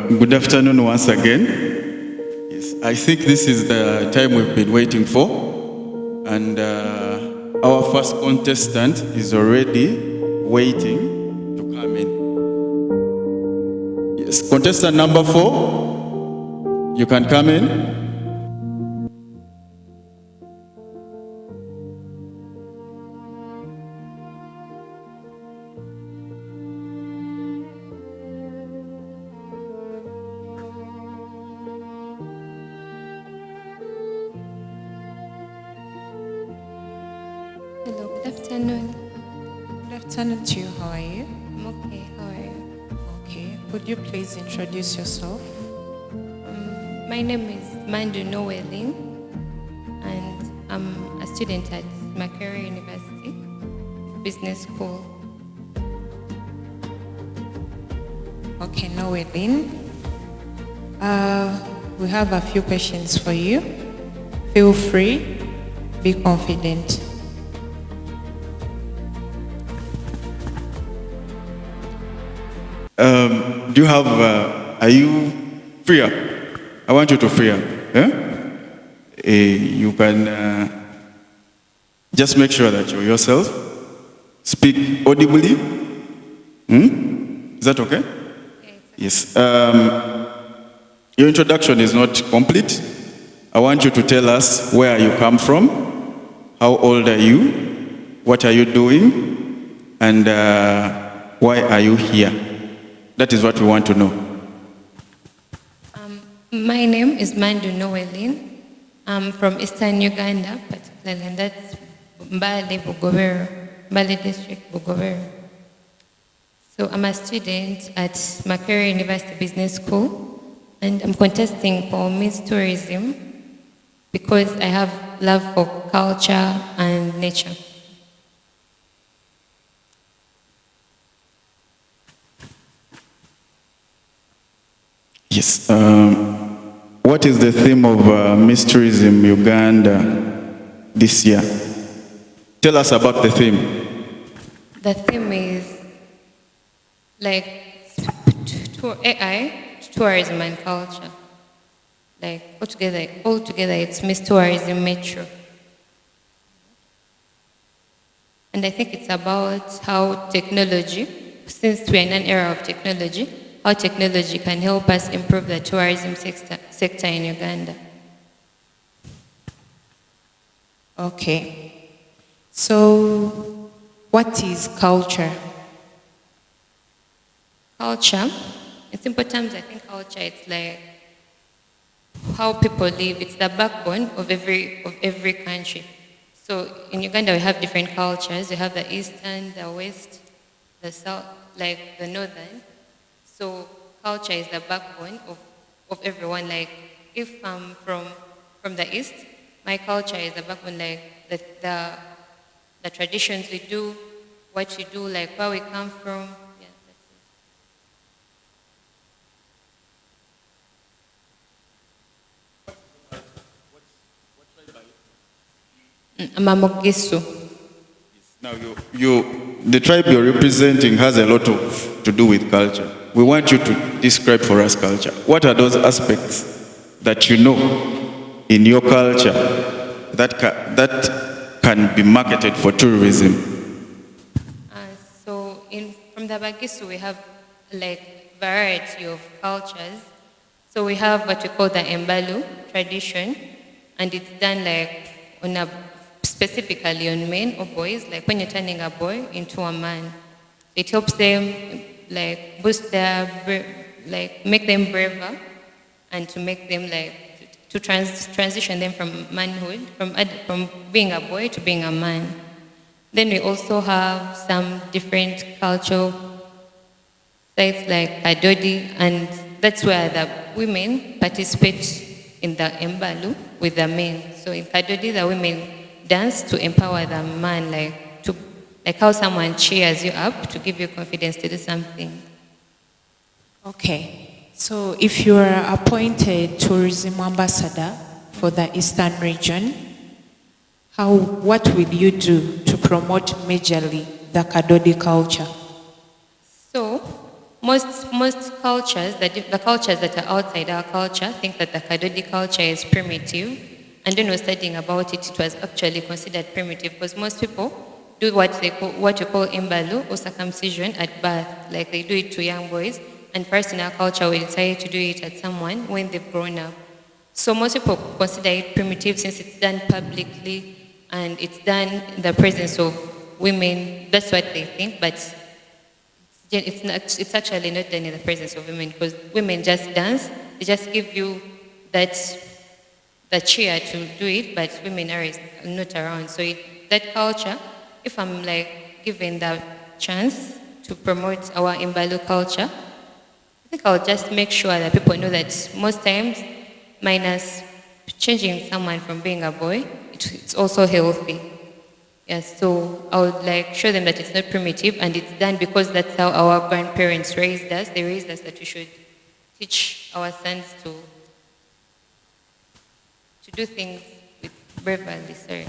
Good afternoon once again. Yes, I think this is the time we've been waiting for, and our first contestant is already waiting to come in. Yes, contestant number 4, you can come in. Hello, good afternoon. Good afternoon to you. How are you? I'm okay. How are you? Okay. Could you please introduce yourself? My name is Mandu Noelin, and I'm a student at Makerere University Business School. Okay, Noelin. We have a few questions for you. Feel free. Be confident. Do you have, are you free up? I want you to free up. You can just make sure that you yourself speak audibly. Is that okay? Yes. Your introduction is not complete. I want you to tell us where you come from, how old are you, what are you doing, and why are you here? That is what we want to know. My name is Mandu Noelin. I'm from Eastern Uganda, particularly, and that's Mbale, Bugobero, Mbale District, Bugobero. So I'm a student at Makerere University Business School, and I'm contesting for Miss Tourism because I have love for culture and nature. Yes. What is the theme of Miss Tourism Uganda this year? Tell us about the theme. The theme is like AI, tourism and culture. Like altogether it's Miss Tourism Metro. And I think it's about how technology, since we're in an era of technology, how technology can help us improve the tourism sector in Uganda. Okay. So, what is culture? Culture, in simple terms, I think culture, it's like how people live. It's the backbone of every country. So in Uganda, we have different cultures. We have the Eastern, the West, the South, like the Northern. So culture is the backbone of everyone. Like if I'm from the East, my culture is the backbone, like the traditions we do, what we do, like where we come from. Yeah, that's it. I'm a Mogisu. Now, the tribe you're representing has a lot to do with culture. We want you to describe for us culture. What are those aspects that you know in your culture that can be marketed for tourism? So from the Bagisu, we have like variety of cultures. So we have what we call the Embalu tradition, and it's done like specifically on men or boys, like when you're turning a boy into a man. It helps them like boost their, like make them braver, and to make them like to transition them from manhood, from being a boy to being a man. Then we also have some different cultural sites like Adodi, and that's where the women participate in the Embalu with the men. So in Kadodi, the women dance to empower the man, like how someone cheers you up to give you confidence to do something. Okay. So if you are appointed tourism ambassador for the Eastern region, what will you do to promote majorly the Kadodi culture? So most cultures, the cultures that are outside our culture, think that the Kadodi culture is primitive. And then we're studying about it, it was actually considered primitive because most people do what you call imbalu or circumcision at birth, like they do it to young boys. And first in our culture, we decided to do it at someone when they've grown up. So most people consider it primitive since it's done publicly and it's done in the presence of women. That's what they think, but it's actually not done in the presence of women because women just dance. They just give you the cheer to do it, but women are not around. So that culture, if I'm like given the chance to promote our Imbalu culture, I think I'll just make sure that people know that most times, minus changing someone from being a boy, it's also healthy. Yes, so I would like show them that it's not primitive and it's done because that's how our grandparents raised us. They raised us that we should teach our sons to do things with bravery. Sorry.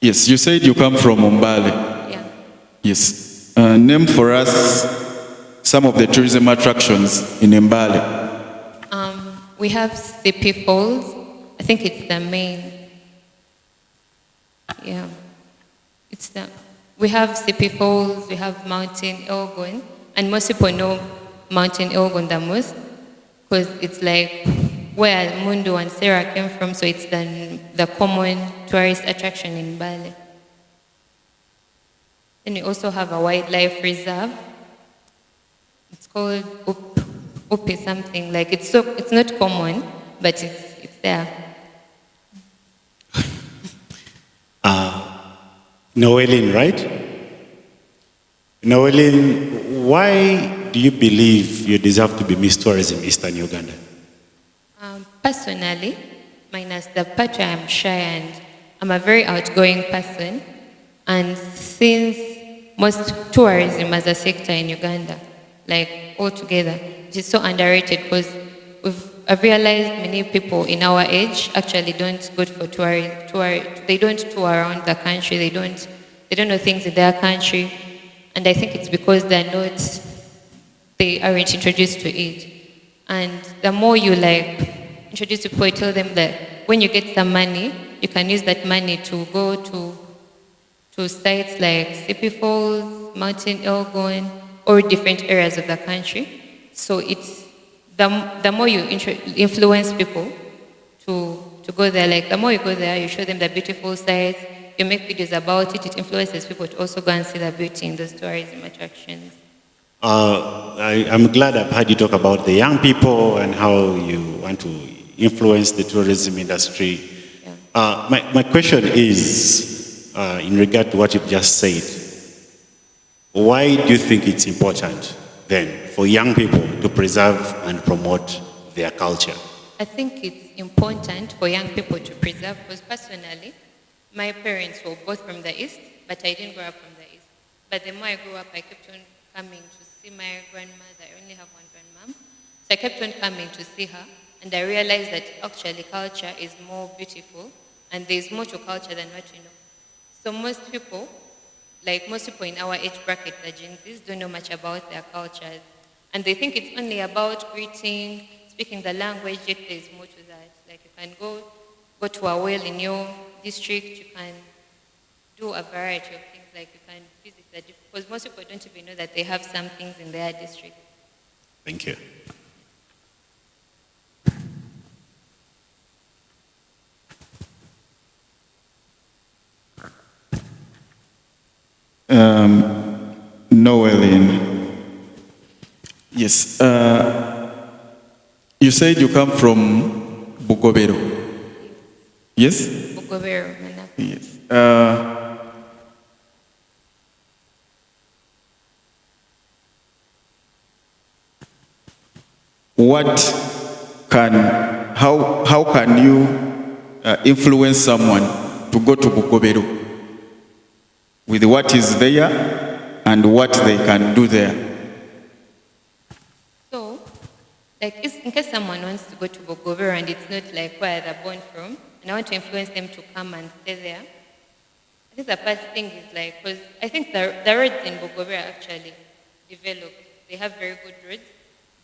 Yes, you said you come from Umbale. Yeah. Yes. Name for us some of the tourism attractions in Mbale. We have Sipi Falls. I think it's the main. Yeah. We have Sipi Falls, we have Mountain Elgon, and most people know Mountain Elgon the most because it's like where Mundu and Sarah came from, so it's the common tourist attraction in Bali. Then we also have a wildlife reserve. It's called Upi something, like it's not common, but it's there. Noeline, right? Noeline, why do you believe you deserve to be Miss Tourism Eastern Uganda? Personally, minus the part where I'm shy and I'm a very outgoing person, and since most tourism as a sector in Uganda, like altogether, it is so underrated because I've realized many people in our age actually don't go for they don't tour around the country, they don't know things in their country, and I think it's because they aren't introduced to it. And the more you like introduce people, you tell them that when you get some money, you can use that money to go to sites like Sipi Falls, Mountain Elgon, or different areas of the country. So it's the more you influence people to go there, like the more you go there, you show them the beautiful sites, you make videos about it, it influences people to also go and see the beauty in those tourism attractions. I'm glad I've heard you talk about the young people and how you want to influence the tourism industry. Yeah. My question is, in regard to what you've just said, why do you think it's important then for young people to preserve and promote their culture? I think it's important for young people to preserve because personally, my parents were both from the East, but I didn't grow up from the East. But the more I grew up, I kept on coming to see my grandmother. I only have one grandmom. So I kept on coming to see her, and I realized that actually culture is more beautiful, and there's more to culture than what you know. So most people in our age bracket, the Gen Zs, don't know much about their cultures. And they think it's only about greeting, speaking the language, yet there's more to that. Like you can go to a well in your district, you can do a variety of things, like you can visit because most people don't even know that they have some things in their district. Thank you. Noeline. Yes. You said you come from Bugobero. Yes? Bugobero, Manap. Yes. How can you influence someone to go to Bugobero with what is there and what they can do there? So, like in case someone wants to go to Bugobero and it's not like where they're born from, and I want to influence them to come and stay there, I think the first thing is like, because I think the roads in Bugobero are actually developed. they have very good roads,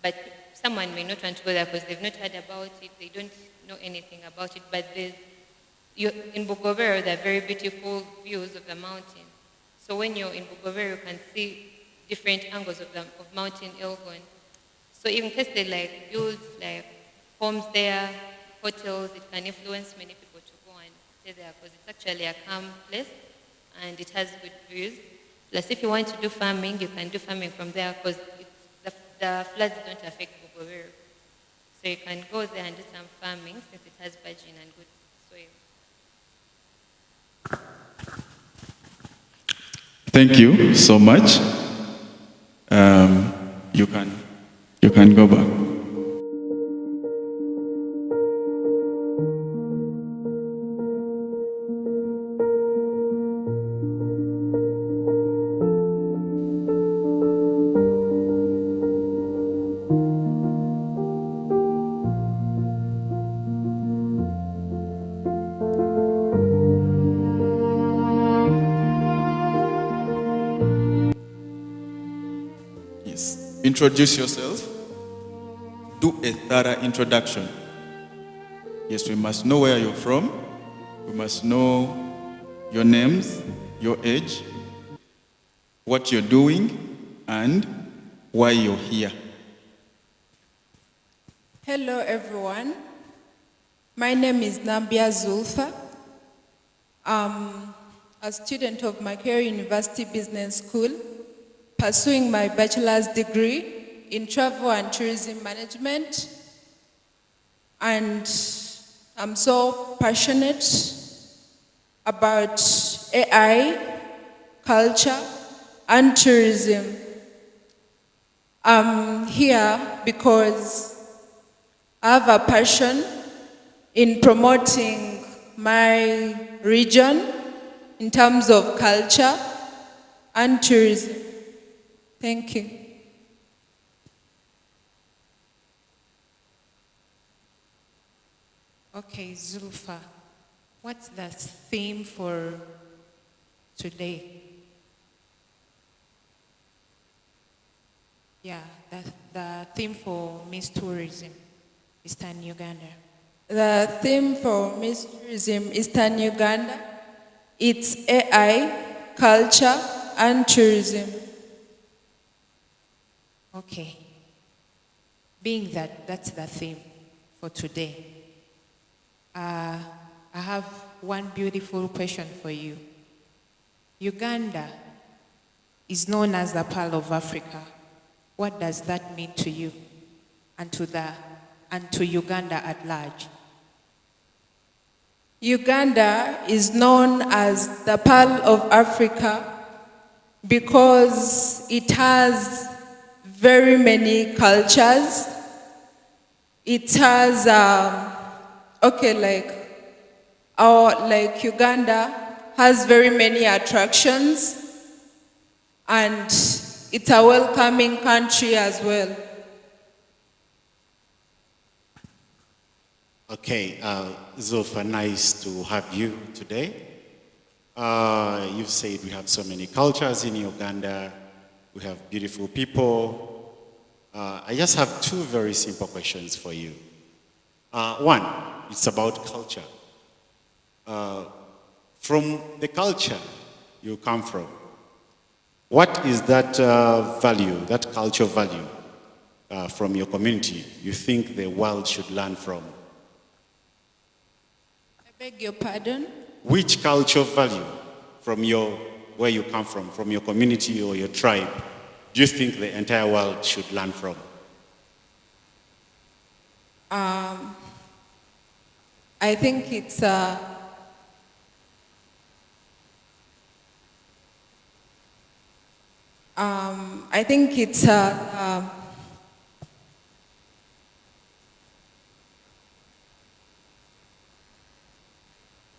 but someone may not want to go there because they've not heard about it, they don't know anything about it, but in Bukovero, there are very beautiful views of the mountain. So when you're in Bukovero, you can see different angles of Mountain Elgon. So in case they like build like homes there, hotels, it can influence many people to go and stay there because it's actually a calm place and it has good views. Plus, if you want to do farming, you can do farming from there because the floods don't affect Bukovero. So you can go there and do some farming since it has virgin and good soil. Thank you so much. You can go back. Yes. Introduce yourself. Do a thorough introduction. Yes, we must know where you're from. We must know your names, your age, what you're doing, and why you're here. Hello, everyone. My name is Nambia Zulfa. I'm a student of Makerere University Business School, pursuing my bachelor's degree in travel and tourism management. And I'm so passionate about AI, culture, and tourism. I'm here because I have a passion in promoting my region in terms of culture and tourism. Thank you. Okay, Zulfa, what's the theme for today? Yeah, the theme for Miss Tourism, Eastern Uganda. The theme for Miss Tourism Eastern Uganda, it's AI, culture, and tourism. Okay. Being that that's the theme for today, I have one beautiful question for you. Uganda is known as the Pearl of Africa. What does that mean to you and to Uganda at large? Uganda is known as the Pearl of Africa because it has very many cultures. It has, Uganda has very many attractions and it's a welcoming country as well. Okay, Zulfa, nice to have you today. You've said we have so many cultures in Uganda. We have beautiful people. I just have two very simple questions for you. One, it's about culture. From the culture you come from, what is that value, that cultural value from your community you think the world should learn from? I beg your pardon? Which cultural value from where you come from your community or your tribe, do you think the entire world should learn from? I think it's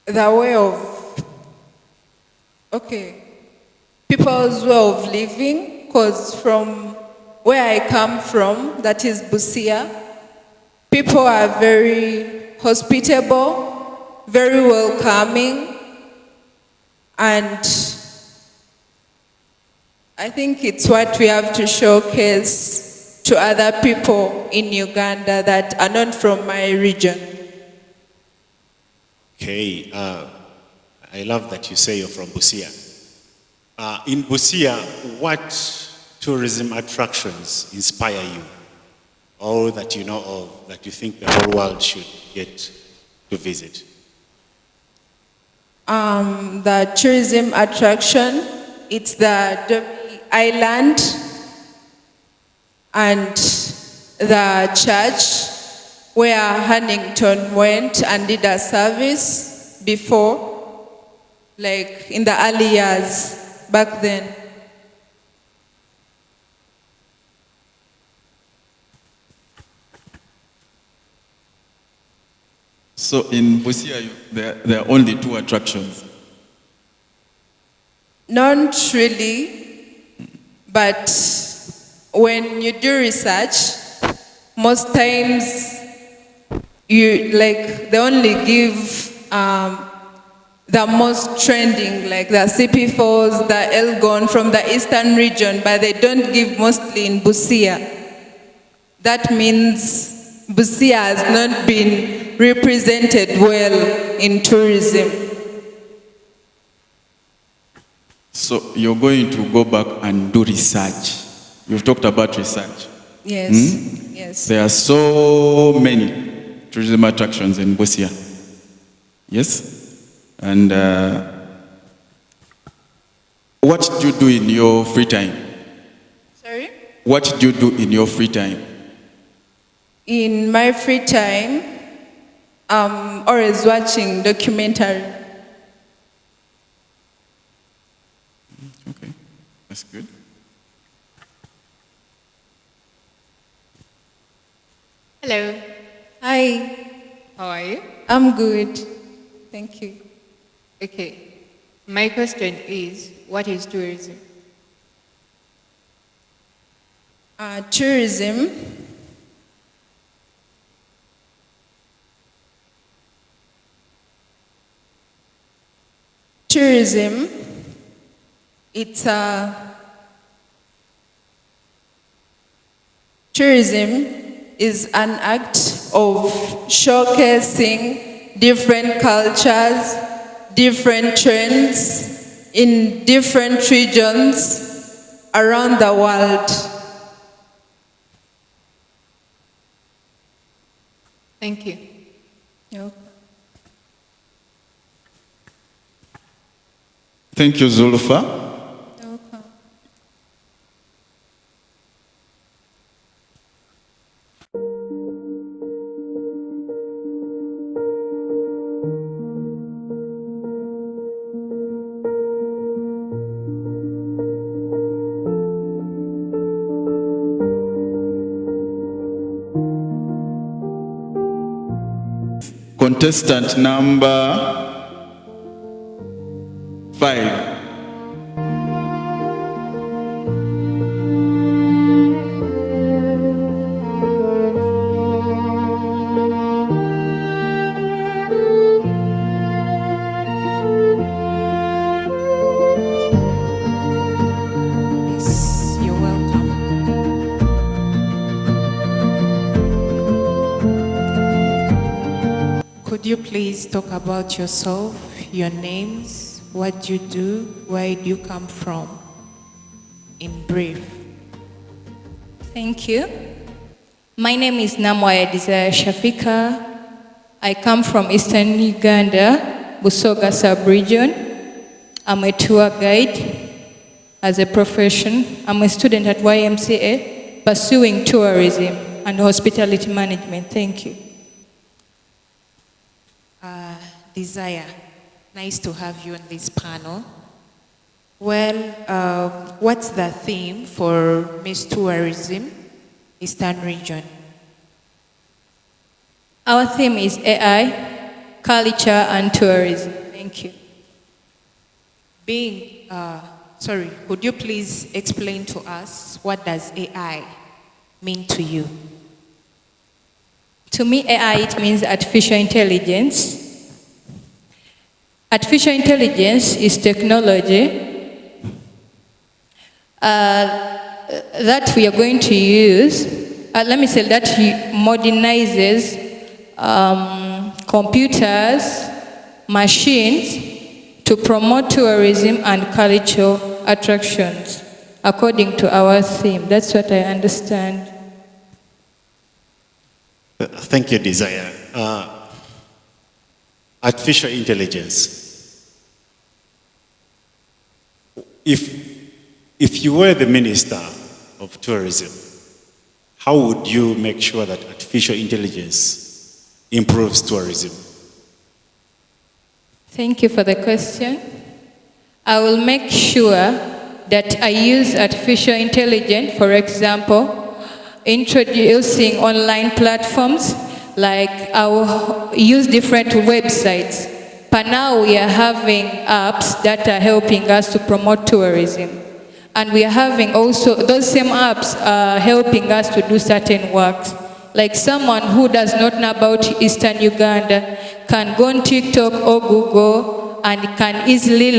the way of, people's way of living, because from where I come from, that is Busia, people are very hospitable, very welcoming, and I think it's what we have to showcase to other people in Uganda that are not from my region. Okay, I love that you say you're from Busia. In Busia, what tourism attractions inspire you, or that you know of, that you think the whole world should get to visit? The tourism attraction, it's the Derby Island and the church where Huntington went and did a service before, like in the early years back then. So in Busia, there are only 2 attractions. Not really, but when you do research, most times they only give the most trending, like the CP Falls, the Elgon from the eastern region, but they don't give mostly in Busia. That means Busia has not been represented well in tourism. So you're going to go back and do research. You've talked about research. Yes, yes. There are so many tourism attractions in Busia. Yes? And what do you do in your free time? Sorry? What do you do in your free time? In my free time, I'm always watching documentary. Okay, that's good. Hello. Hi, How are you? I'm good. Thank you. Okay. My question is, what is tourism? Tourism. Tourism, tourism is an act of showcasing different cultures, different trends in different regions around the world. Thank you. Okay. Thank you, Zulfa. Okay. Contestant number 5. Yes, you're welcome. Could you please talk about yourself, your names, what you do, where do you come from, in brief? Thank you. My name is Namwaya Desire Shafika. I come from Eastern Uganda, Busoga sub-region. I'm a tour guide as a profession. I'm a student at YMCA pursuing tourism and hospitality management. Thank you. Desire, nice to have you on this panel. Well, what's the theme for Miss Tourism, Eastern Region? Our theme is AI, culture, and tourism. Thank you. Could you please explain to us what does AI mean to you? To me, AI, it means artificial intelligence. Artificial intelligence is technology that we are going to use, let me say that modernizes computers, machines to promote tourism and cultural attractions according to our theme. That's what I understand. Thank you, Desire. Artificial intelligence. If you were the Minister of Tourism, how would you make sure that artificial intelligence improves tourism? Thank you for the question. I will make sure that I use artificial intelligence, for example, introducing online platforms, like I will use different websites. But now we are having apps that are helping us to promote tourism. And we are having also, those same apps are helping us to do certain works. Like someone who does not know about Eastern Uganda can go on TikTok or Google and can easily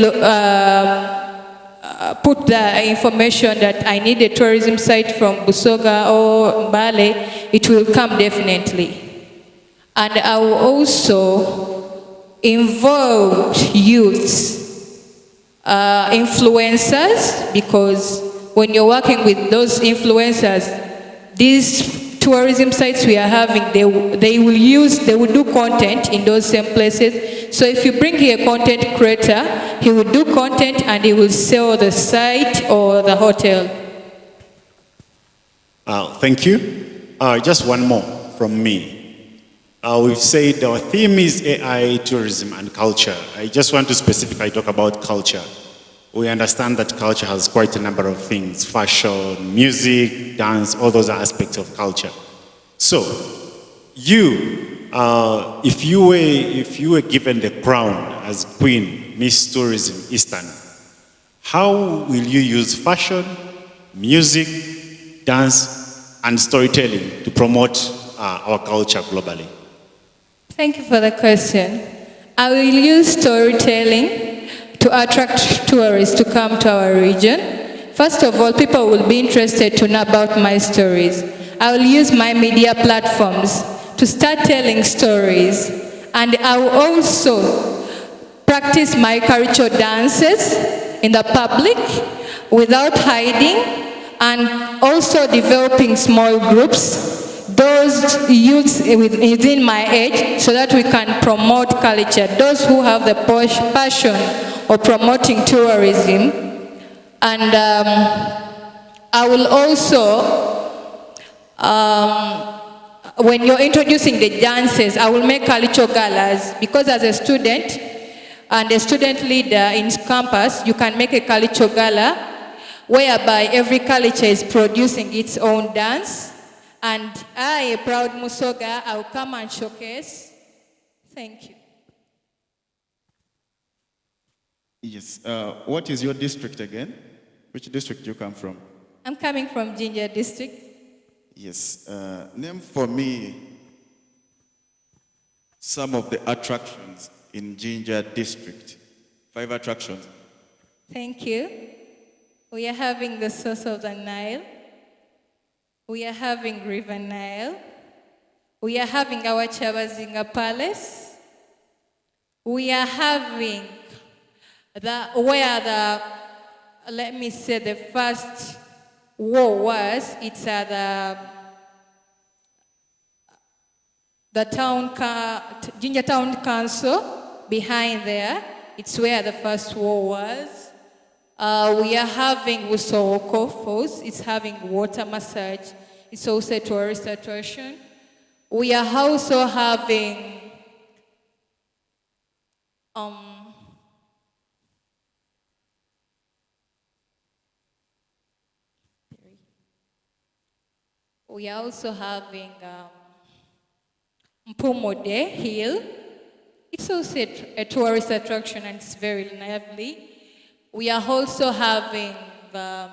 put the information that I need a tourism site from Busoga or Mbale, it will come definitely. And I will also involve youths, influencers, because when you're working with those influencers, these tourism sites we are having, they will do content in those same places. So if you bring here a content creator, he will do content and he will sell the site or the hotel. Thank you. Just one more from me. We've said our theme is AI, tourism, and culture. I just want to specifically talk about culture. We understand that culture has quite a number of things: fashion, music, dance, all those aspects of culture. So, if you were given the crown as Queen, Miss Tourism Eastern, how will you use fashion, music, dance, and storytelling to promote our culture globally? Thank you for the question. I will use storytelling to attract tourists to come to our region. First of all, people will be interested to know about my stories. I will use my media platforms to start telling stories. And I will also practice my cultural dances in the public without hiding, and also developing small groups, those youths within my age, so that we can promote culture, those who have the passion of promoting tourism. And I will also, when you're introducing the dances, I will make cultural galas, because as a student and a student leader in campus, you can make a cultural gala whereby every culture is producing its own dance. And I, a proud Musoga, I will come and showcase. Thank you. Yes. What is your district again? Which district do you come from? I'm coming from Jinja district. Yes. Name for me some of the attractions in Jinja district. 5 attractions. Thank you. We are having the source of the Nile. We are having River Nile. We are having our Chabazinga Palace. We are having where let me say, the first war was. It's at the Jinja Town Council behind there. It's where the first war was. We are having Usoko Falls. It's having water massage. It's also a tourist attraction. We are also having Mpumode Hill. It's also a tourist attraction, and it's very lively. We are also having the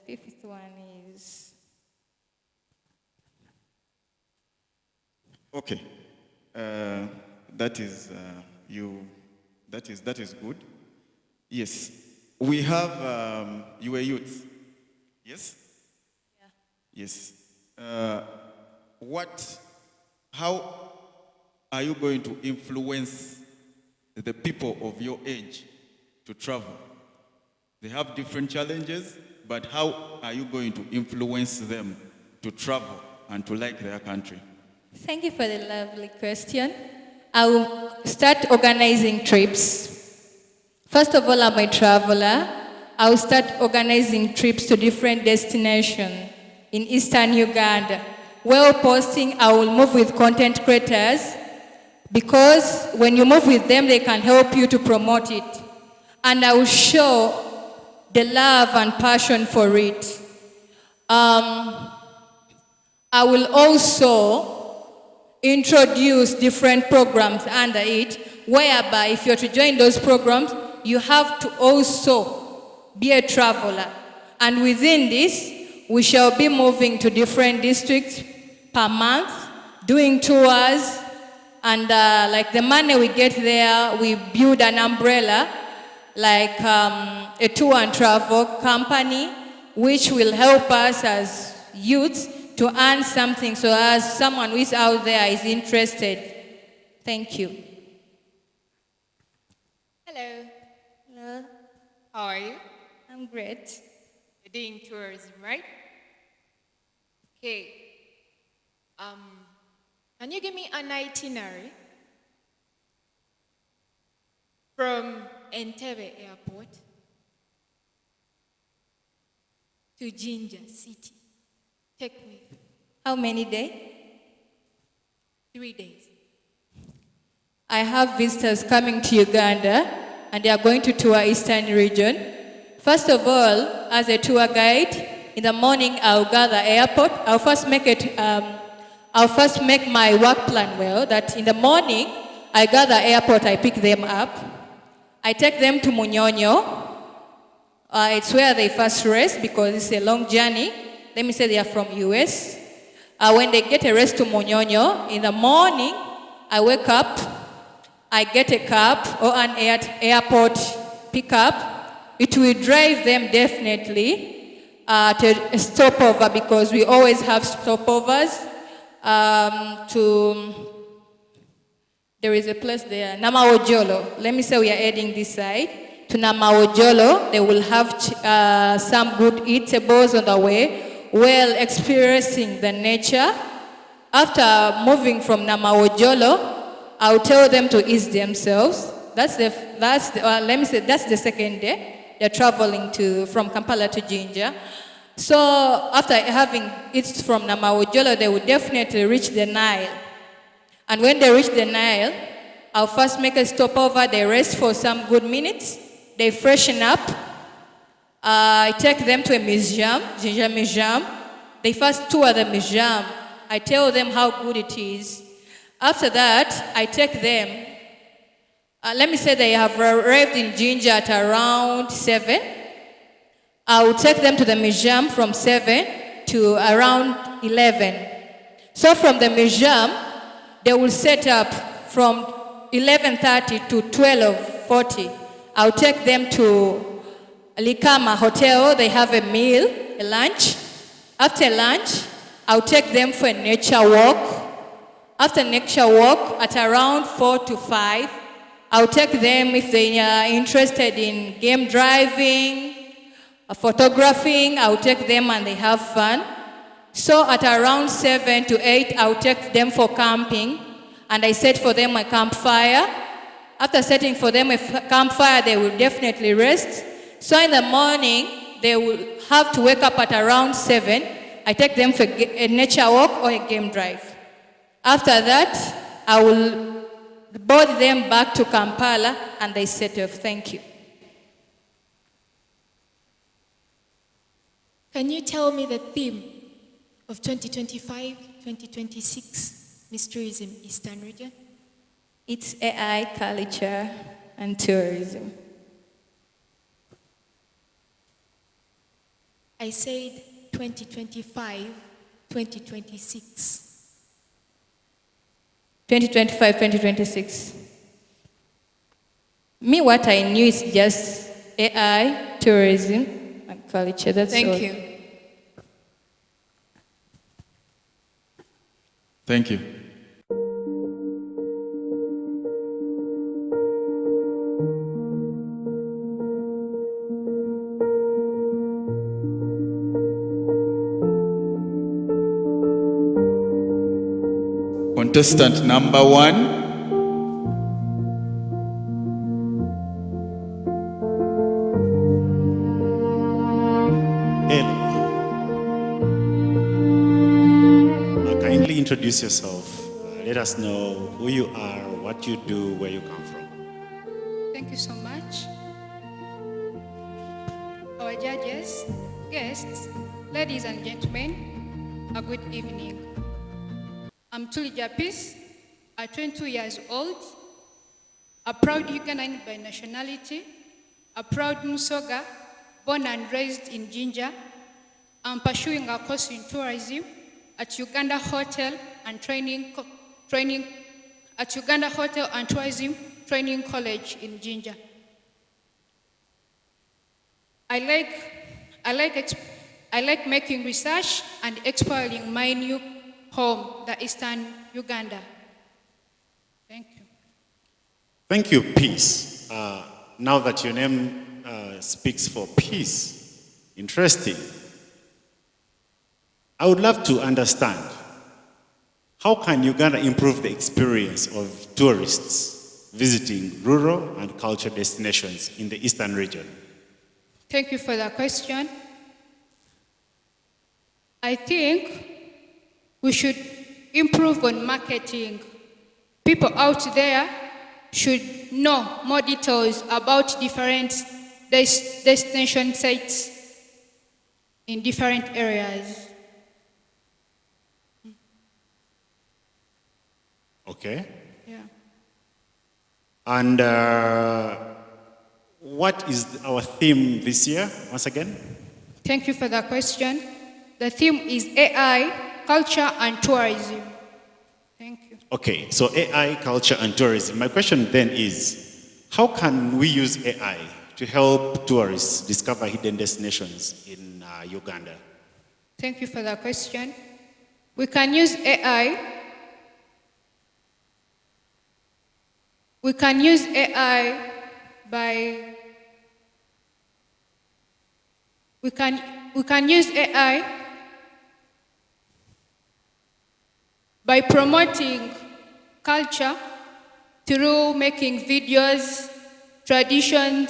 fifth one is Okay. That is that is good. Yes. We have you were youth. Yes? Yes. How are you going to influence the people of your age to travel? They have different challenges, but how are you going to influence them to travel and to like their country? Thank you for the lovely question. I will start organizing trips. First of all, I'm a traveler. I will start organizing trips to different destinations in eastern Uganda. While posting, I will move with content creators because when you move with them, they can help you to promote it. And I will show the love and passion for it. I will also introduce different programs under it, whereby if you're to join those programs, you have to also be a traveler. And within this, we shall be moving to different districts per month, doing tours, and like the money we get there, we build an umbrella, like a tour and travel company, which will help us as youths to earn something, so as someone who is out there is interested. Thank you. Hello. Hello, How are you? I'm great. You're doing tourism, right? Okay. Can you give me an itinerary from Entebbe Airport to Jinja City? Take me How many days? 3 days. I have visitors coming to Uganda, and they are going to tour Eastern region. First of all, as a tour guide, in the morning I'll gather airport. I'll first make my work plan well. That in the morning I gather airport, I pick them up, I take them to Munyonyo. It's where they first rest because it's a long journey. Let me say they are from US. When they get a rest to Munyonyo, in the morning, I wake up, I get a cab or an airport pickup. It will drive them definitely to a stopover because we always have stopovers. There is a place there, Namaojolo. Let me say we are heading this side. To Namaojolo, they will have some good eatables on the way, while experiencing the nature. After moving from Namaojolo, I'll tell them to ease themselves. That's the second day. They're traveling from Kampala to Jinja. So after having eaten from Namaojolo, they will definitely reach the Nile. And when they reach the Nile, I'll first make a stopover. They rest for some good minutes. They freshen up. I take them to a museum, Jinja Museum. They first tour the museum. I tell them how good it is. After that, I take them. Let me say they have arrived in Jinja at around 7. I will take them to the museum from 7 to around 11. So from the museum, they will set up from 11:30 to 12:40. I'll take them to Likama Hotel. They have a meal, a lunch. After lunch, I'll take them for a nature walk. After nature walk, at around 4 to 5, I'll take them if they are interested in game driving, photographing. I'll take them and they have fun. So at around 7 to 8, I'll take them for camping, and I set for them a campfire. After setting for them a campfire, they will definitely rest. So in the morning, they will have to wake up at around 7. I take them for a nature walk or a game drive. After that, I will board them back to Kampala and they set off. Thank you. Can you tell me the theme of 2025-2026 Miss Tourism Eastern Region? It's AI, culture, and tourism. I said 2025-2026. 2025, 2025, 2026. Me, what I knew is just AI, tourism, and culture. That's all. Thank you. Thank you. Contestant number 1. Hello. Kindly introduce yourself. Let us know who you are, what you do, where you come from. Thank you so much. Our judges, guests, ladies and gentlemen, a good evening. I'm Tuli Japis, 22 years old, a proud Ugandan by nationality, a proud Musoga, born and raised in Jinja. I'm pursuing a course in tourism at Uganda Hotel and at Uganda Hotel and Tourism Training College in Jinja. I like making research and exploring my new home, the Eastern Uganda. Thank you. Thank you, Peace. Now that your name speaks for peace, interesting. I would love to understand, how can Uganda improve the experience of tourists visiting rural and cultural destinations in the Eastern region? Thank you for the question. I think we should improve on marketing. People out there should know more details about different destination sites in different areas. Okay. Yeah. And what is our theme this year, once again? Thank you for the question. The theme is AI, culture, and tourism. Thank you. Okay, so AI, culture, and tourism. My question then is, how can we use AI to help tourists discover hidden destinations in Uganda? Thank you for the question. We can use AI. We can use AI by. We can use AI by promoting culture through making videos, tradition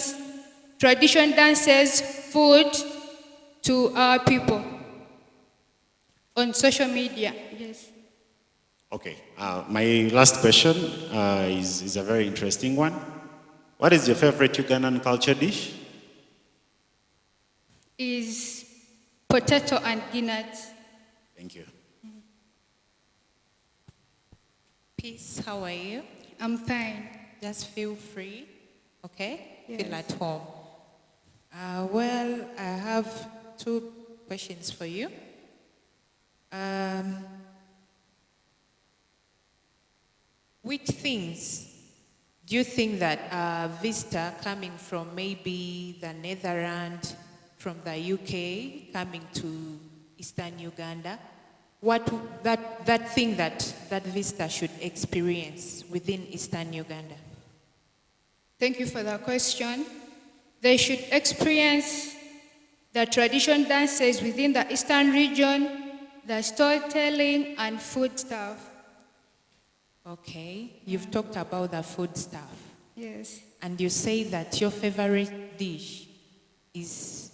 dances, food to our people on social media. Yes. Okay, my last question is a very interesting one. What is your favorite Ugandan culture dish? Is potato and peanuts. Thank you. Peace, how are you? I'm fine. Just feel free, okay? Yes. Feel at home. Well, I have 2 questions for you. Which things do you think that a visitor coming from maybe the Netherlands, from the UK, coming to Eastern Uganda, that thing that visitor should experience within Eastern Uganda? Thank you for the question. They should experience the traditional dances within the Eastern region, the storytelling, and food stuff. Okay, you've talked about the food stuff. Yes. And you say that your favorite dish is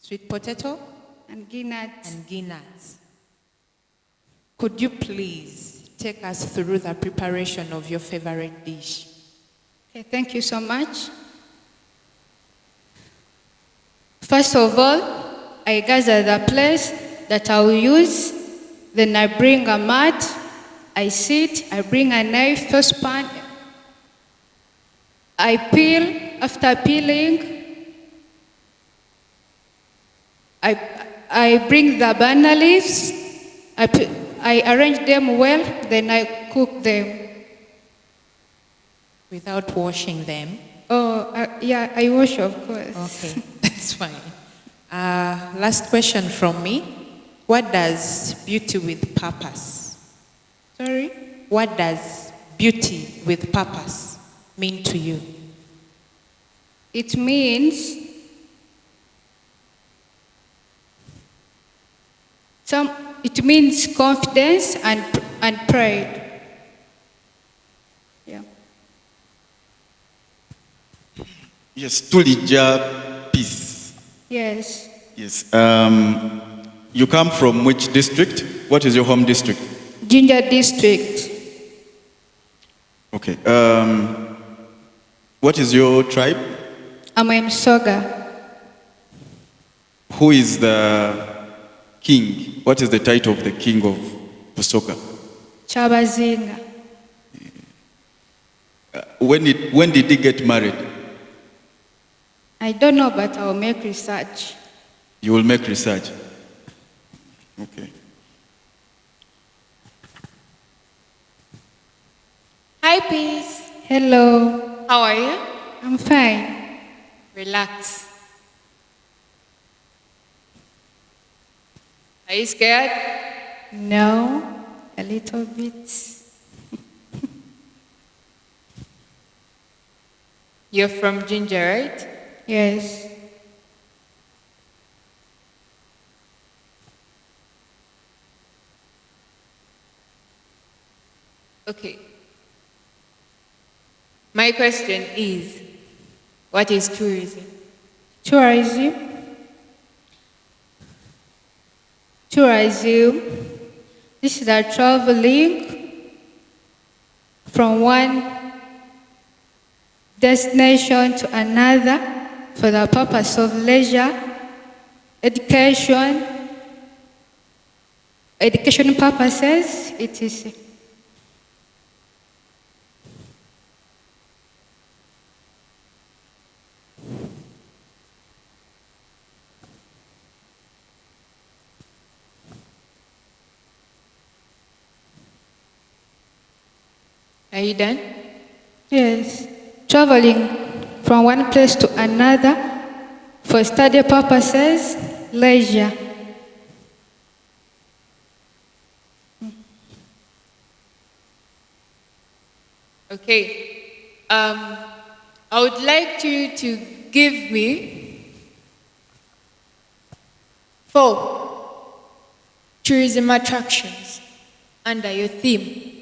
sweet potato And peanuts. and peanuts. Could you please take us through the preparation of your favorite dish? Okay, thank you so much. First of all, I gather the place that I will use. Then I bring a mat. I sit. I bring a knife, saucepan. I peel. After peeling, I bring the banana leaves. I arrange them well. Then I cook them. without washing them? Oh, yeah, I wash, of course. Okay, that's fine. Last question from me. What does beauty with purpose? Sorry? What does beauty with purpose mean to you? It means it means confidence and pride. Yeah. Yes, Tulija Peace. Yes. Yes. You come from which district? What is your home district? Ginger District. Okay. What is your tribe? I'm in Soga. Who is the king? What is the title of the king of Busoga? Chabazinga. When did he get married? I don't know, but I'll make research. You will make research. Okay. Hi, Peace. Hello. How are you? I'm fine. Relax. Are you scared? No, a little bit. You're from Ginger, right? Yes. Okay. My question is, what is tourism? Tourism. Tourism. This is a traveling from one destination to another for the purpose of leisure, education purposes, etc. Are you done? Yes, traveling from one place to another for study purposes, leisure. Okay. I would like you to give me 4 tourism attractions under your theme.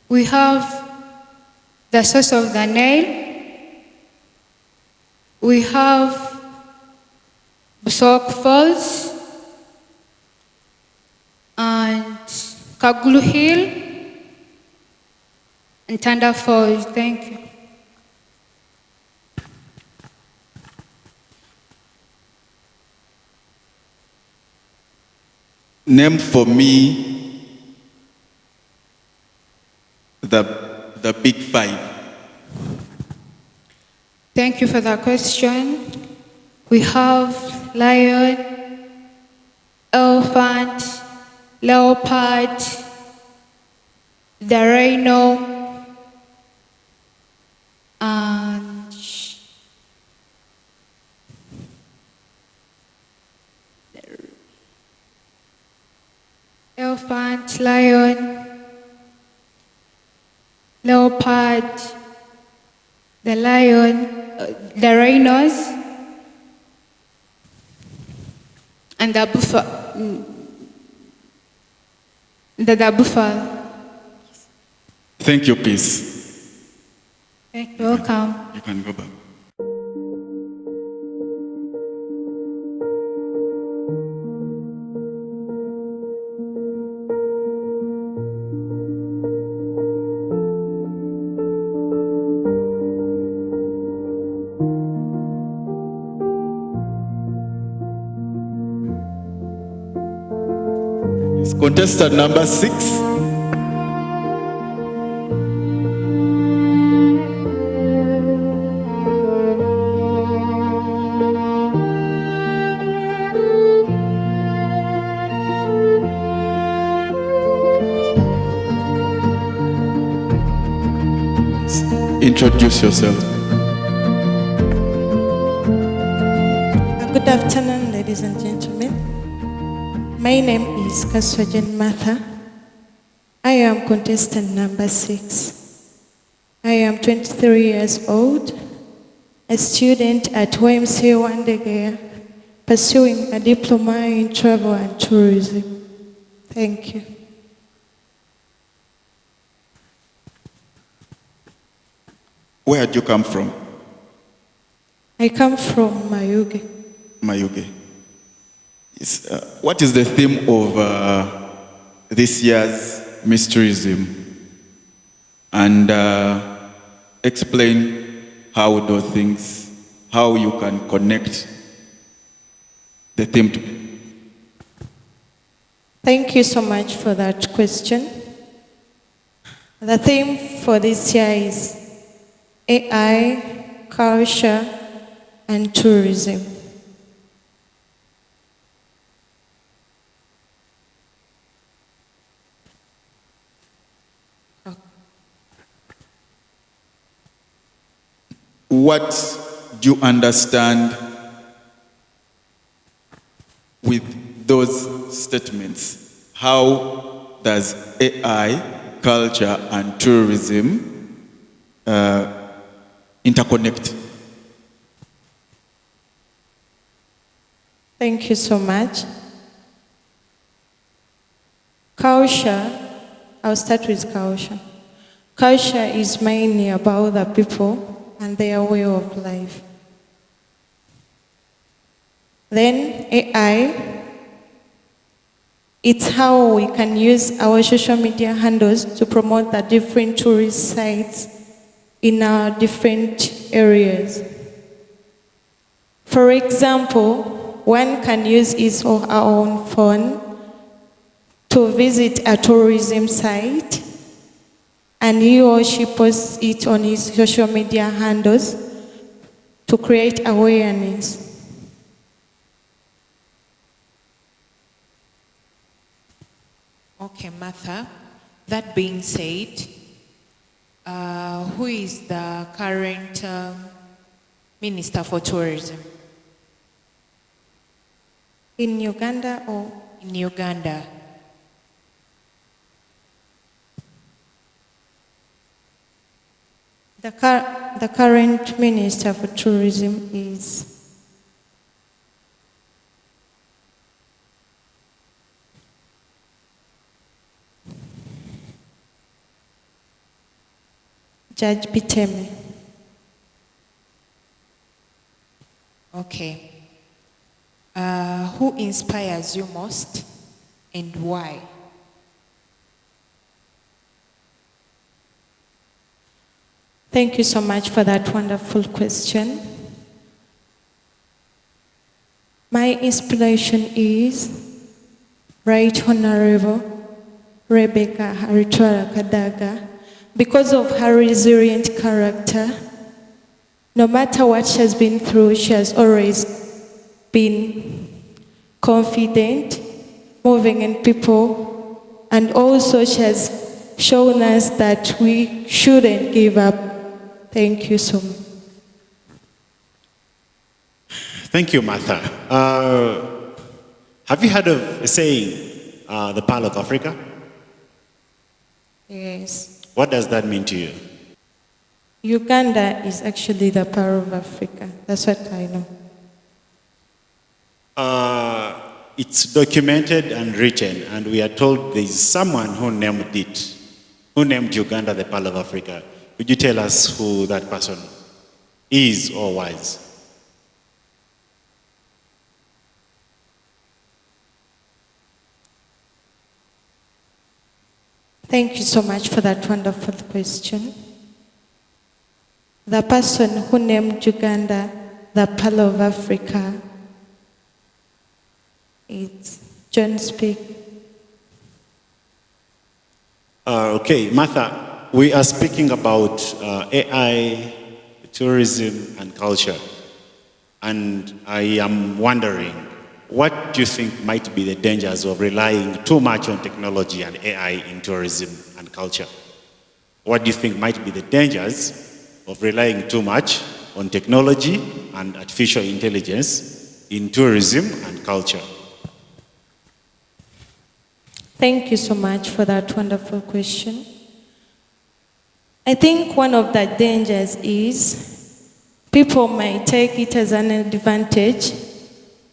We have the source of the Nile. We have Busok Falls and Kagulu Hill and Tanda Falls. Thank you. Name for me the big 5. Thank you for the question. We have lion, elephant, leopard, the rhino, and elephant, lion, leopard, the lion, the rhinos, and the buffalo. The buffalo. Thank you, Peace. Thank you. Welcome. You can go back. Yes, contestant number 6. introduce yourself. Good afternoon, ladies and gentlemen. My name is Kaswajan Martha. I am contestant number 6. I am 23 years old, a student at YMCA Wandegea, pursuing a diploma in travel and tourism. Thank you. Where do you come from? I come from Mayuge. Mayuge. Yes. What is the theme of this year's Miss Tourism? And explain how those things, how you can connect the theme to. Thank you so much for that question. The theme for this year is AI, culture, and tourism. What do you understand with those statements? How does AI, culture, and tourism interconnect? Thank you so much. Culture, I'll start with culture. Culture is mainly about the people and their way of life. Then AI, it's how we can use our social media handles to promote the different tourist sites in our different areas. For example, one can use his or her own phone to visit a tourism site, and he or she posts it on his social media handles to create awareness. Okay, Martha. That being said, who is the current Minister for Tourism? In Uganda or? In Uganda. The current Minister for Tourism is Judge Biteme. Okay. Who inspires you most and why? Thank you so much for that wonderful question. My inspiration is Right Honorable Rebecca Haritwara Kadaga. Because of her resilient character, no matter what she has been through, she has always been confident, moving in people, and also she has shown us that we shouldn't give up. Thank you so much. Thank you, Martha. Have you heard of a saying, the Pearl of Africa? Yes. What does that mean to you? Uganda is actually the Pearl of Africa. That's what I know. It's documented and written, and we are told there is someone who named it, who named Uganda the Pearl of Africa. Could you tell us who that person is or was? Thank you so much for that wonderful question. The person who named Uganda the Pearl of Africa is John Speak. Okay, Martha, we are speaking about AI, tourism, and culture. And I am wondering, what do you think might be the dangers of relying too much on technology and AI in tourism and culture? What do you think might be the dangers of relying too much on technology and artificial intelligence in tourism and culture? Thank you so much for that wonderful question. I think one of the dangers is people might take it as an advantage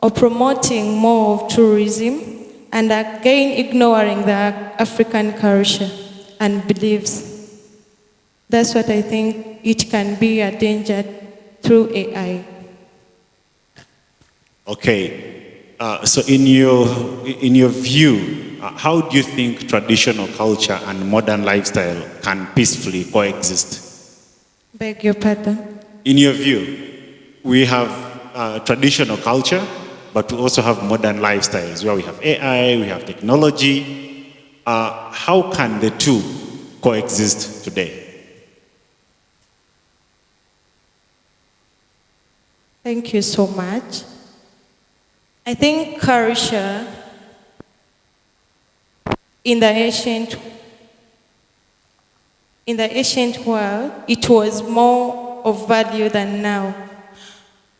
of promoting more of tourism and again ignoring the African culture and beliefs. That's what I think it can be a danger through AI. Okay, so in your view, how do you think traditional culture and modern lifestyle can peacefully coexist? Beg your pardon? In your view, we have traditional culture, but we also have modern lifestyles where we have AI, we have technology. How can the two coexist today? Thank you so much. I think culture in the ancient world, it was more of value than now.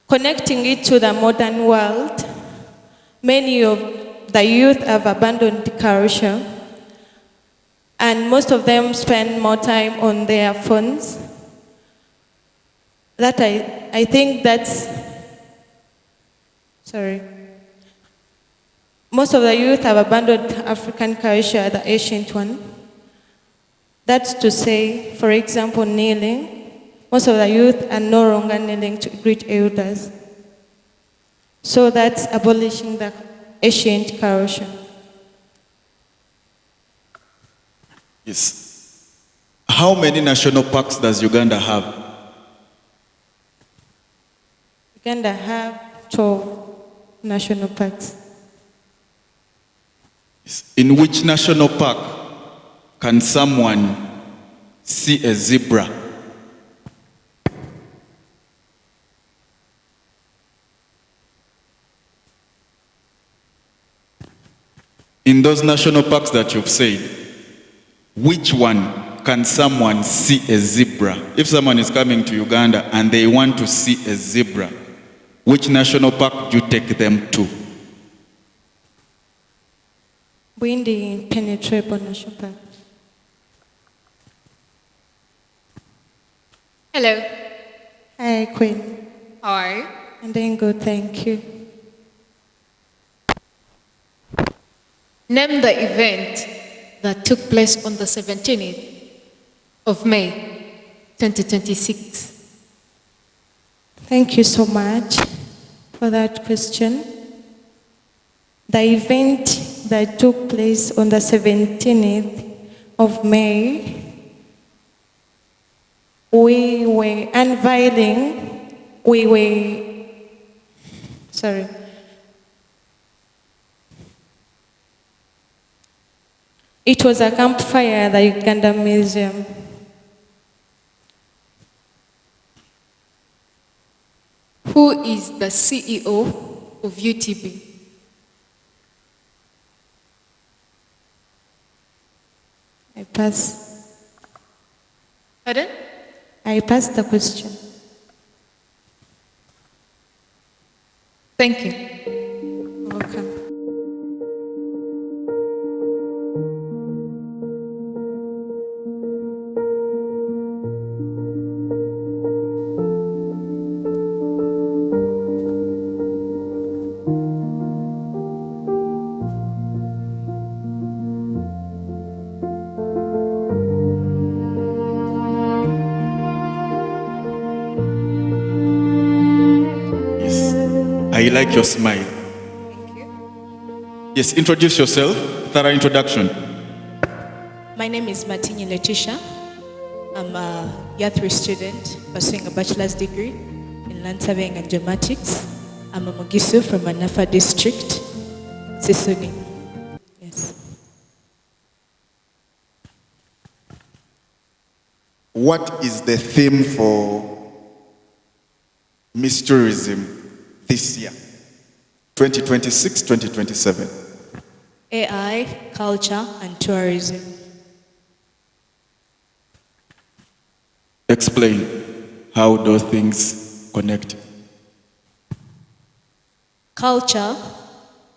Connecting it to the modern world, many of the youth have abandoned culture, and most of them spend more time on their phones. That I think that's, sorry. Most of the youth have abandoned African culture, the ancient one. That's to say, for example, kneeling. Most of the youth are no longer kneeling to greet elders. So that's abolishing the ancient culture. Yes. How many national parks does Uganda have? Uganda have 12 national parks. In which national park can someone see a zebra? In those national parks that you've said, which one can someone see a zebra? If someone is coming to Uganda and they want to see a zebra, which national park do you take them to? Windy Penetrable National Park. Hello. Hi, Queen. How are you? I'm doing good, thank you. Name the event that took place on the 17th of May, 2026. Thank you so much for that question. The event that took place on the 17th of May, we were unveiling, it was a campfire at the Uganda Museum. Who is the CEO of UTB? I pass. Pardon? I pass the question. Thank you. Welcome. I like your smile. Thank you. Yes, introduce yourself. Thorough introduction. My name is Martini Letitia. I'm a year 3 student pursuing a bachelor's degree in land surveying and geomatics. I'm a Mugisu from Anafa district, Sisuni. Yes. What is the theme for Miss Tourism this year, 2026, 2027? AI, culture, and tourism. Explain. how those things connect? Culture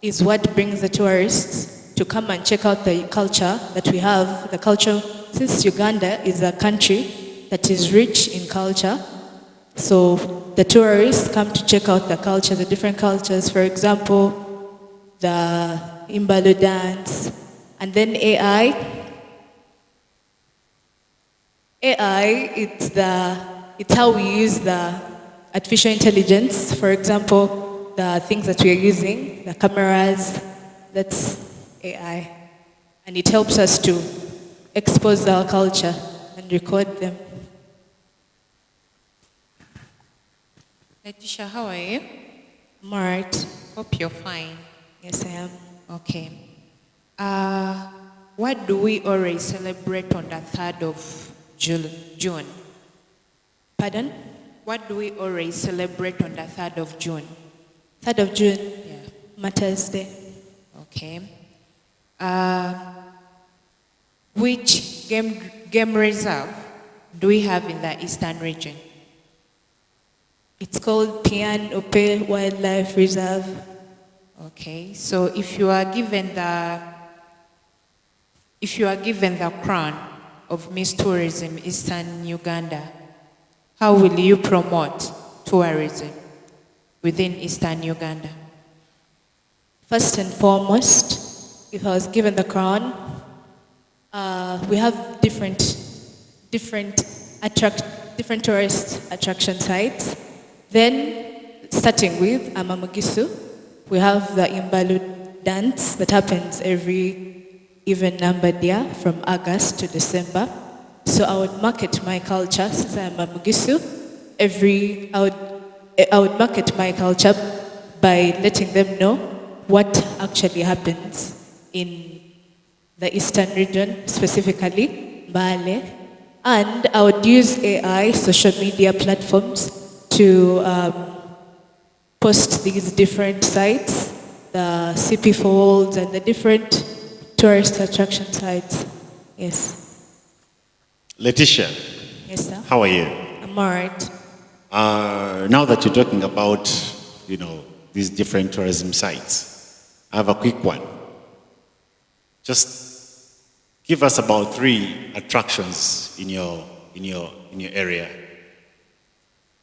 is what brings the tourists to come and check out the culture that we have. The culture, since Uganda is a country that is rich in culture, so the tourists come to check out the culture, the different cultures. For example, the Imbalu dance, and then AI. AI, it's how we use the artificial intelligence. For example, the things that we are using, the cameras, that's AI. And it helps us to expose our culture and record them. Letitia, how are you? I'm all right. Hope you're fine. Yes, I am. Okay. What do we always celebrate on the 3rd of June? Pardon? What do we always celebrate on the 3rd of June? 3rd of June? Yeah. Mother's Day. Okay. Which game reserve do we have in the eastern region? It's called Pian Ope Wildlife Reserve. Okay. So if you are given the crown of Miss Tourism Eastern Uganda, how will you promote tourism within Eastern Uganda? First and foremost, if I was given the crown, we have different tourist attraction sites. Then, starting with Amamugisu, we have the Imbalu dance that happens every even-numbered year from August to December. So I would market my culture, since I'm Amamugisu, I would market my culture by letting them know what actually happens in the eastern region, specifically Mbale. And I would use AI, social media platforms, to post these different sites, the CP folds and the different tourist attraction sites. Yes. Letitia. Yes, sir. How are you? I'm all right. Now that you're talking about, these different tourism sites, I have a quick one. Just give us about 3 attractions in your area.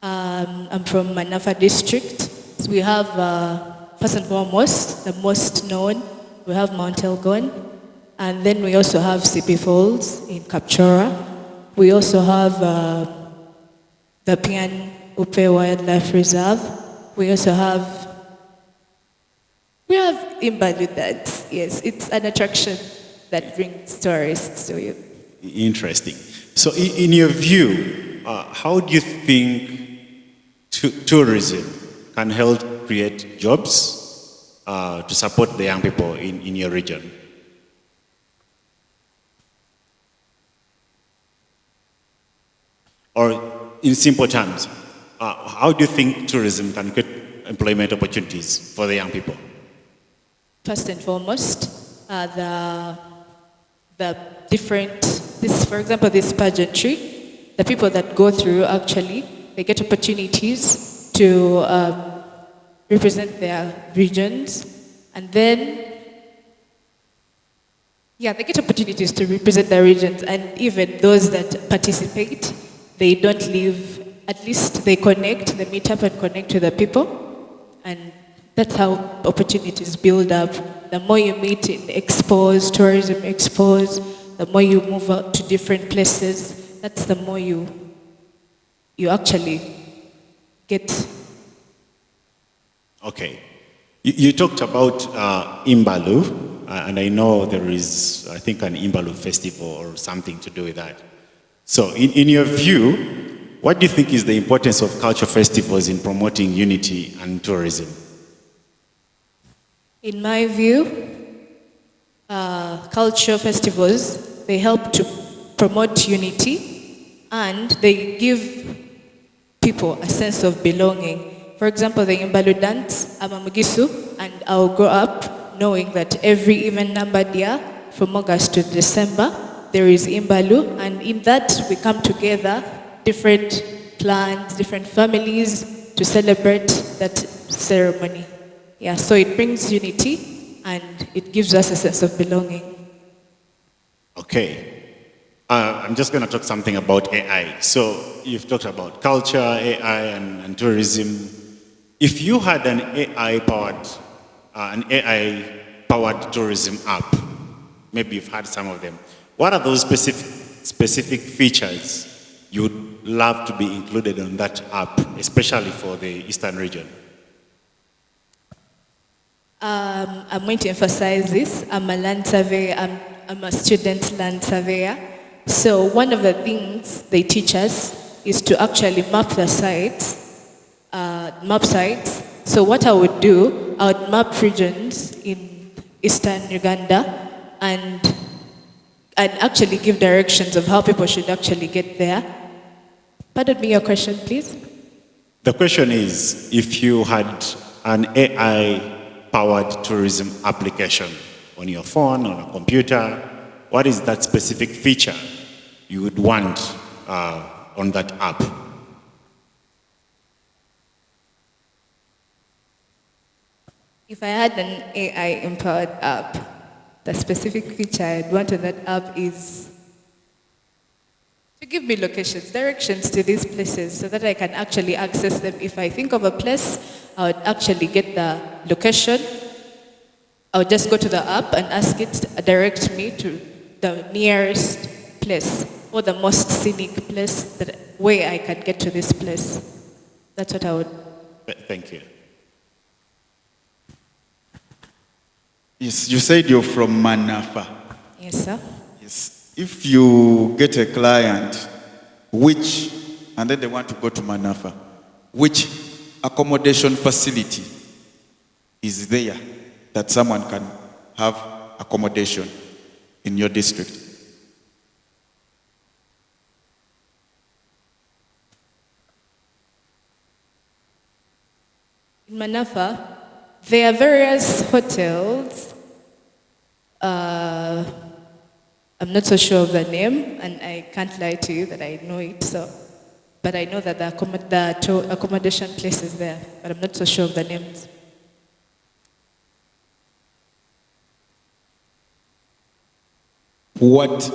I'm from Manafa district. So we have, first and foremost, the most known, we have Mount Elgon. And then we also have CP Falls in Kapchora. We also have the Pian Upe Wildlife Reserve. We also have Imbalu dance. Yes, it's an attraction that brings tourists to you. Interesting. So in your view, how do you think tourism can help create jobs to support the young people in your region? Or in simple terms, how do you think tourism can create employment opportunities for the young people? First and foremost, the different, for example, this pageantry, the people that go through actually, they get opportunities to represent their regions, and then, they get opportunities to represent their regions, and even those that participate, they don't leave, at least they connect, they meet up and connect with the people, and that's how opportunities build up. The more you meet in expos, tourism expos, the more you move out to different places, that's the more you actually get. Okay. You talked about Imbalu, and I know there is, I think, an Imbalu festival or something to do with that. So in your view, what do you think is the importance of cultural festivals in promoting unity and tourism? In my view, cultural festivals, they help to promote unity and they give people a sense of belonging. For example, the Imbalu dance, I'm a Mugisu, and I'll grow up knowing that every even-numbered year, from August to December, there is Imbalu, and in that we come together, different clans, different families to celebrate that ceremony. Yeah, so it brings unity and it gives us a sense of belonging. Okay. I'm just going to talk something about AI. So you've talked about culture, AI, and tourism. If you had an AI-powered tourism app, maybe you've had some of them. What are those specific features you would love to be included on that app, especially for the Eastern region? I'm going to emphasize this. I'm a land surveyor. I'm a student land surveyor. So one of the things they teach us is to actually map the sites, So what I would do, I would map regions in Eastern Uganda and actually give directions of how people should actually get there. Pardon me, your question, please. The question is, if you had an AI-powered tourism application on your phone, on a computer, what is that specific feature you would want on that app? If I had an AI-empowered app, the specific feature I'd want on that app is to give me locations, directions to these places so that I can actually access them. If I think of a place, I would actually get the location. I would just go to the app and ask it to direct me to the nearest place or the most scenic place where I can get to this place. That's what I would. Thank you. Yes, you said you're from Manafa. Yes, sir. Yes. If you get a client, and then they want to go to Manafa, which accommodation facility is there that someone can have accommodation in your district? In Manafa, there are various hotels. I'm not so sure of the name, and I can't lie to you that I know it. But I know that the accommodation place is there, but I'm not so sure of the names. What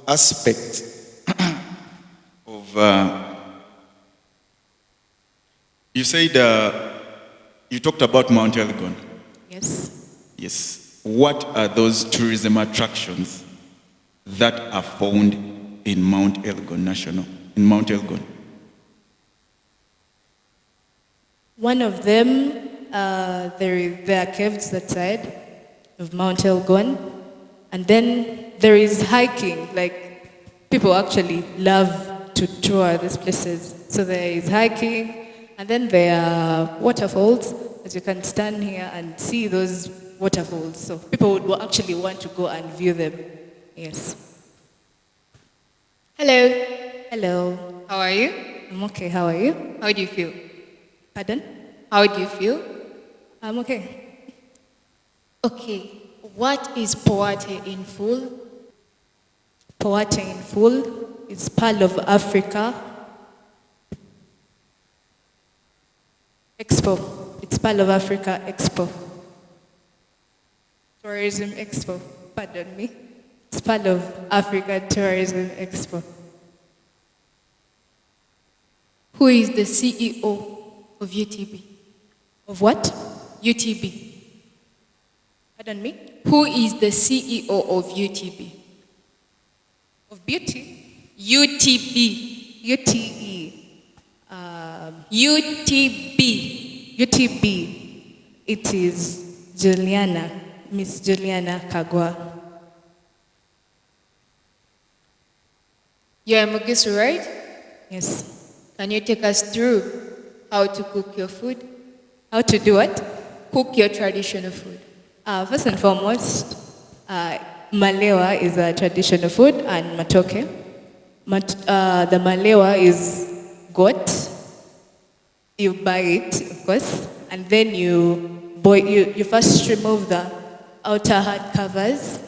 aspect of you said you talked about Mount Elgon? Yes. Yes. What are those tourism attractions that are found in Mount Elgon? One of them, there are caves that side of Mount Elgon, and then there is hiking. Like people actually love to tour these places. So there is hiking, and then there are waterfalls. As you can stand here and see those waterfalls. So people would actually want to go and view them. Yes. Hello. Hello. How are you? I'm okay. How are you? How do you feel? Pardon? How do you feel? I'm okay. Okay, what is poverty in full? Poverty in full is Pearl of Africa. Expo. It's Pearl of Africa Expo. Tourism Expo. Pardon me. It's Pearl of Africa Tourism Expo. Who is the CEO of UTB? Of what? UTB. Pardon me? Who is the CEO of UTB? Of beauty? UTB. UTE. UTB. UTB. It is Juliana, Miss Juliana Kagwa. You're a Mugisu, right? Yes. Can you take us through how to cook your food? How to do what? Cook your traditional food. First and foremost, malewa is a traditional food, and matoke. The malewa is goat. You buy it, of course, and then you boil. You first remove the outer hard covers.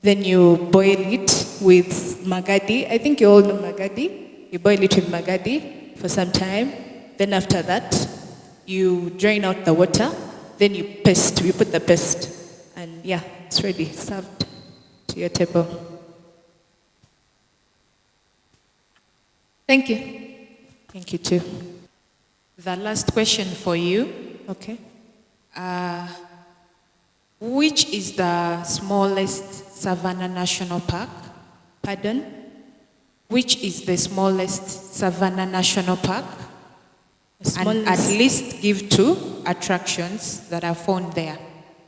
Then you boil it with magadi. I think you all know magadi. You boil it with magadi for some time. Then after that, you drain out the water. Then you paste. You put the paste, and yeah, it's ready, served to your table. Thank you. Thank you too. The last question for you. Okay. Which is the smallest Savannah National Park? Pardon? Which is the smallest Savannah National Park? And at Smallest least give 2 attractions that are found there.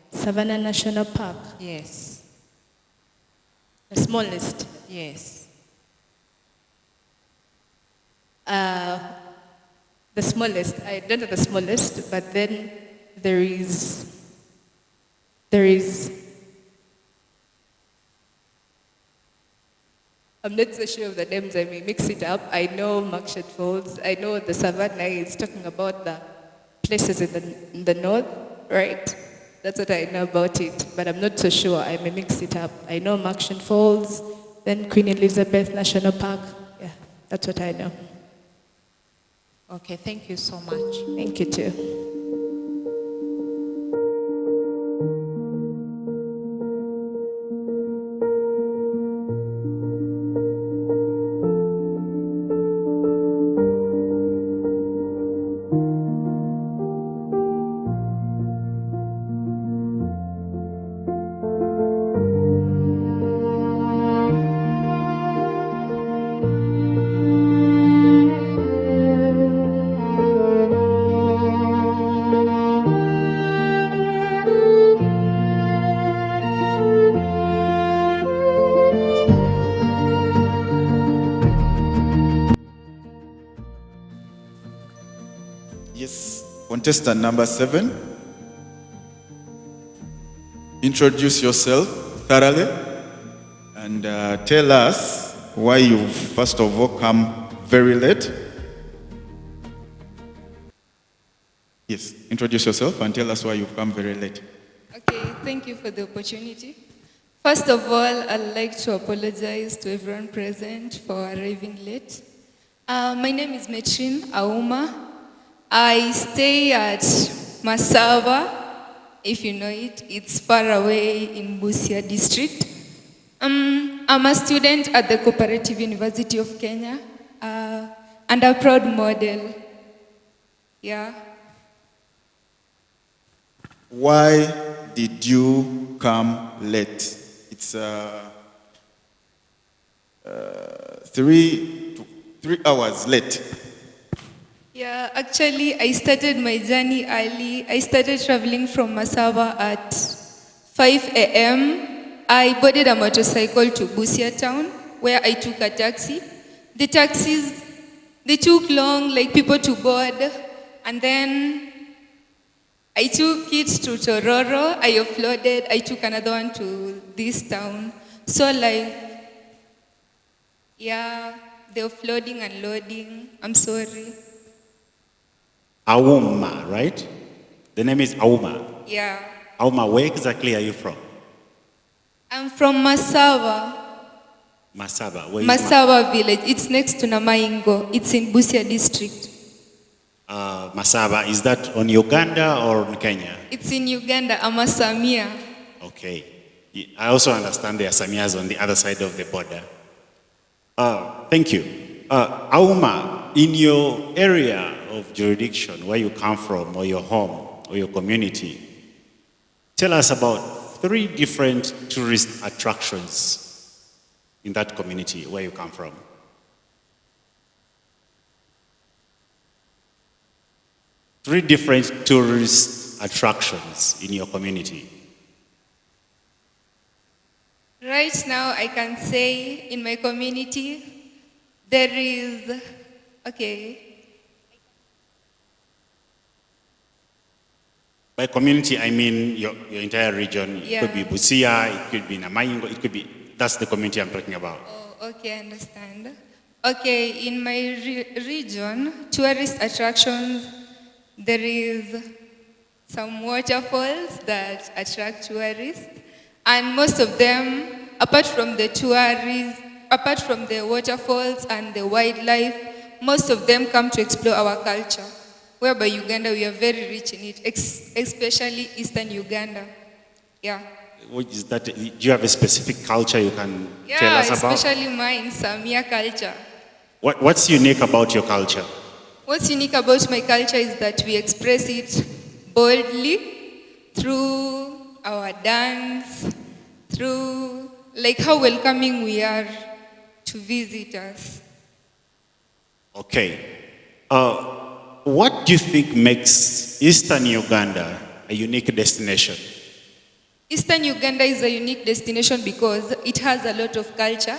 Savannah National Park. Yes. The smallest. Yes. The smallest. I don't know the smallest, but then there is. I'm not so sure of the names. I may mix it up. I know Markshed Falls. I know the Savannah is talking about the places in the north, right? That's what I know about it, but I'm not so sure. I may mix it up. I know Markshed Falls, then Queen Elizabeth National Park. Yeah, that's what I know. Okay, thank you so much. Thank you too. Yes, contestant number 7. Introduce yourself thoroughly and tell us why you first of all come very late. Yes, introduce yourself and tell us why you've come very late. Okay, thank you for the opportunity. First of all, I'd like to apologize to everyone present for arriving late. My name is Metrin Auma. I stay at Masava, if you know it. It's far away in Busia district. I'm a student at the Cooperative University of Kenya and a proud model. Yeah. Why did you come late? It's 3 hours late. Yeah, actually, I started my journey early. I started traveling from Masava at 5 a.m. I boarded a motorcycle to Busia town, where I took a taxi. The taxis, they took long, like people to board, and then I took it to Tororo. I offloaded. I took another one to this town. So yeah, the offloading and loading. I'm sorry. Auma, right? The name is Auma. Yeah. Auma, where exactly are you from? I'm from Masava. Masaba. Where is Masava village. It's next to Namaingo. It's in Busia district. Masaba, is that on Uganda or in Kenya? It's in Uganda. I'm a Samia. Okay. I also understand there are Samias on the other side of the border. Thank you. Auma, in your area of jurisdiction, where you come from, or your home, or your community, tell us about 3 different tourist attractions in that community where you come from. Three different tourist attractions in your community. Right now, I can say in my community, there is, okay. By community, I mean your entire region. It Yeah. could be Busia, it could be Namaingo, it could be, that's the community I'm talking about. Oh, okay, I understand. Okay, in my region, tourist attractions, there is some waterfalls that attract tourists, and most of them, apart from the tourists, apart from the waterfalls and the wildlife, most of them come to explore our culture, whereby Uganda, we are very rich in it, especially Eastern Uganda. Yeah. What is that? Do you have a specific culture you can tell us about? Especially mine, Samia culture. What's unique about your culture? What's unique about my culture is that we express it boldly through our dance, through like how welcoming we are to visitors. Okay. What do you think makes Eastern Uganda a unique destination? Eastern Uganda is a unique destination because it has a lot of culture.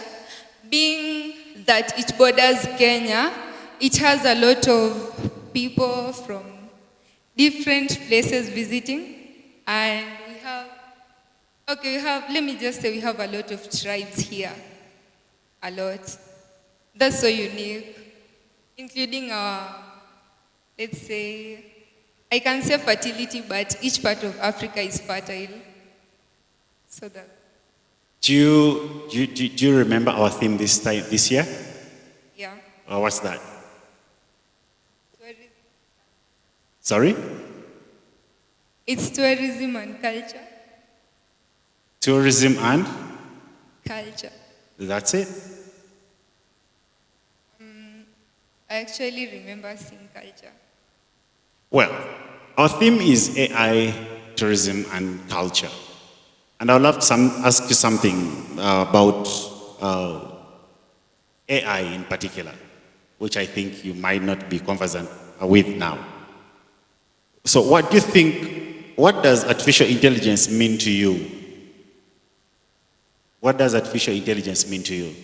Being that it borders Kenya, it has a lot of people from different places visiting. And let me just say we have a lot of tribes here. A lot. That's so unique. Including our, let's say, I can say fertility, but each part of Africa is fertile. So that. Do you remember our theme this year? Yeah. What's that? Sorry? It's tourism and culture. Tourism and? Culture. That's it? I actually remember seeing culture. Well, our theme is AI, tourism, and culture. And I would love to ask you something about AI in particular, which I think you might not be conversant with now. So what does artificial intelligence mean to you? What does artificial intelligence mean to you?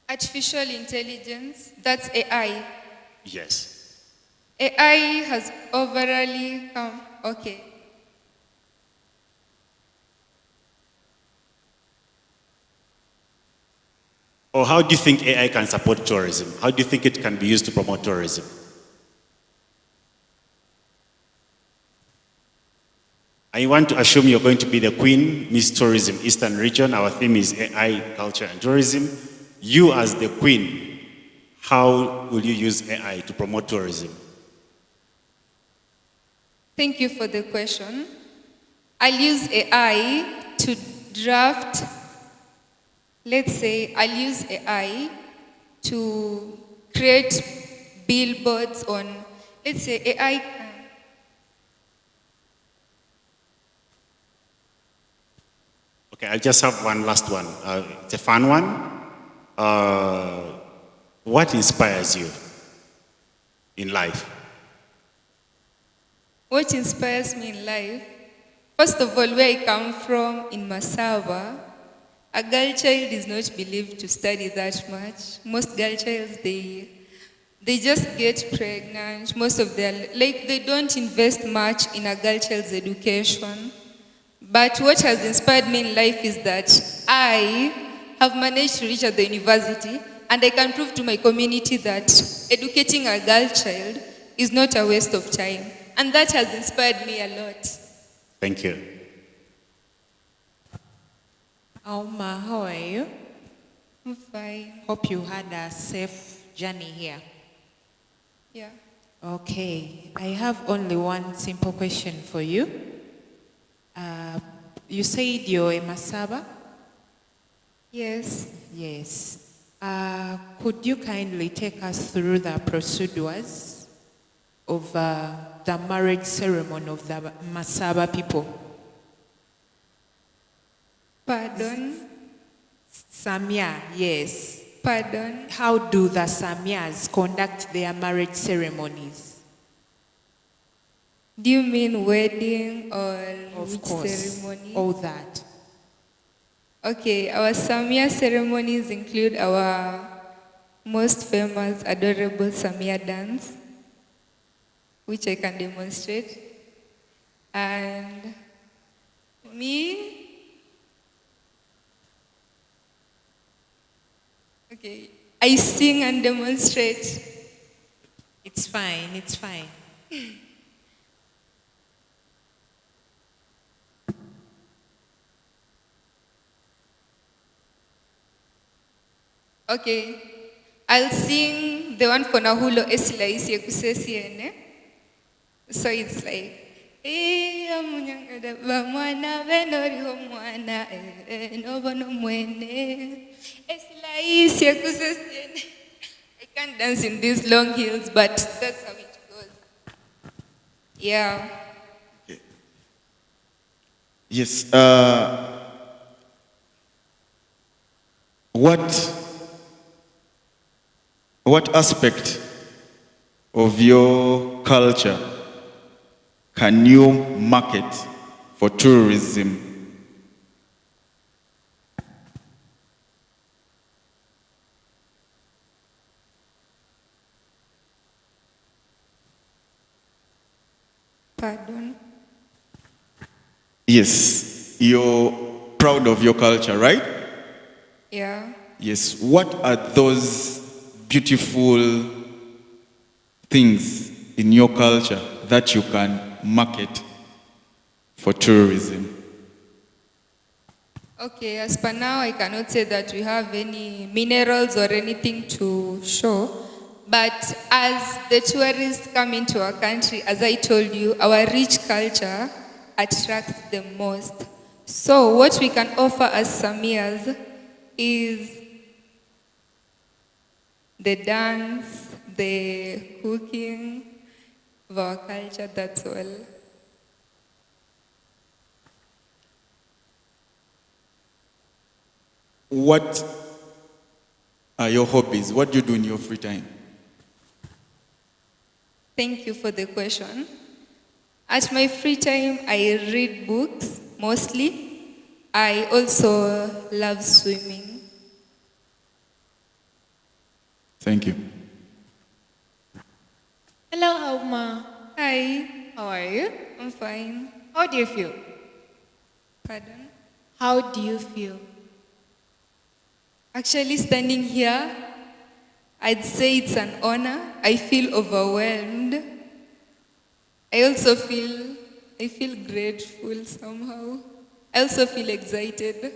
Artificial intelligence, that's AI. Yes. AI has overall come, okay. Or how do you think AI can support tourism? How do you think it can be used to promote tourism? I want to assume you're going to be the Queen, Miss Tourism Eastern Region. Our theme is AI, culture, and tourism. You as the Queen, how will you use AI to promote tourism? Thank you for the question. I'll use AI to draft, let's say I'll use AI to create billboards on, let's say AI. Okay, I just have one last one. It's a fun one. What inspires you in life? What inspires me in life? First of all, where I come from in Masaba, a girl child is not believed to study that much. Most girl childs, they just get pregnant. Most of they don't invest much in a girl child's education. But what has inspired me in life is that I have managed to reach at the university, and I can prove to my community that educating a girl child is not a waste of time. And that has inspired me a lot. Thank you. Auma, how are you? I'm fine. Hope you had a safe journey here. Yeah. Okay, I have only one simple question for you. You said you're a Masaba? Yes. Yes. Could you kindly take us through the procedures of the marriage ceremony of the Masaba people? Pardon? Samia, yes. Pardon? How do the Samias conduct their marriage ceremonies? Do you mean wedding or Of which course, ceremony? all that. Okay, our Samia ceremonies include our most famous, adorable Samia dance, which I can demonstrate. And me, okay, I sing and demonstrate. It's fine, it's fine. Okay, I'll sing the one for Nahulo Esilaisi Ekusesiene. So it's like, I can't dance in these long heels, but that's how it goes. Yeah. Okay. Yes. What aspect of your culture can you market for tourism? Pardon? Yes, you're proud of your culture, right? Yeah. Yes. What are those beautiful things in your culture that you can market for tourism? Okay, as per now, I cannot say that we have any minerals or anything to show. But as the tourists come into our country, as I told you, our rich culture attracts them most. So what we can offer as Samias is the dance, the cooking of our culture, that's all. What are your hobbies? What do you do in your free time? Thank you for the question. At my free time, I read books mostly. I also love swimming. Thank you. Hello, Auma. Hi, How are you? I'm fine. How do you feel? Pardon? How do you feel? Actually, standing here, I'd say it's an honor. I feel overwhelmed. I feel grateful somehow. I also feel excited.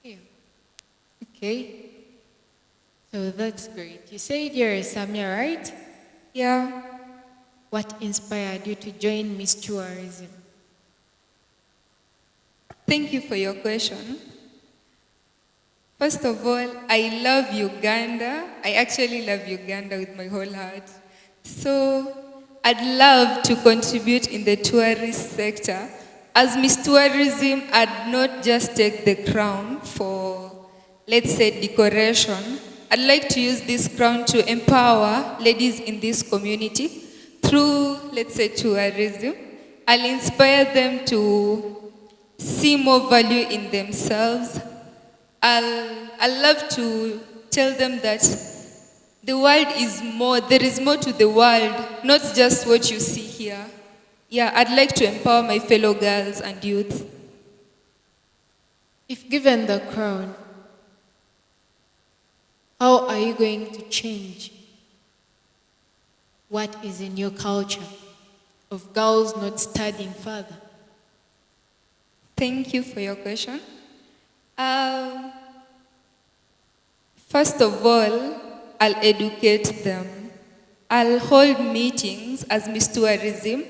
Yeah. Okay. So that's great. You said you're a Samia, right? Yeah. What inspired you to join Miss Tourism? Thank you for your question. First of all, I love Uganda. I actually love Uganda with my whole heart. So I'd love to contribute in the tourist sector. As Miss Tourism, I'd not just take the crown for, let's say, decoration. I'd like to use this crown to empower ladies in this community through, let's say, tourism. I'll inspire them to see more value in themselves. I'll love to tell them that the world is more, there is more to the world, not just what you see here. Yeah, I'd like to empower my fellow girls and youth. If given the crown, how are you going to change what is in your culture of girls not studying further? Thank you for your question. First of all, I'll educate them. I'll hold meetings as Miss Tourism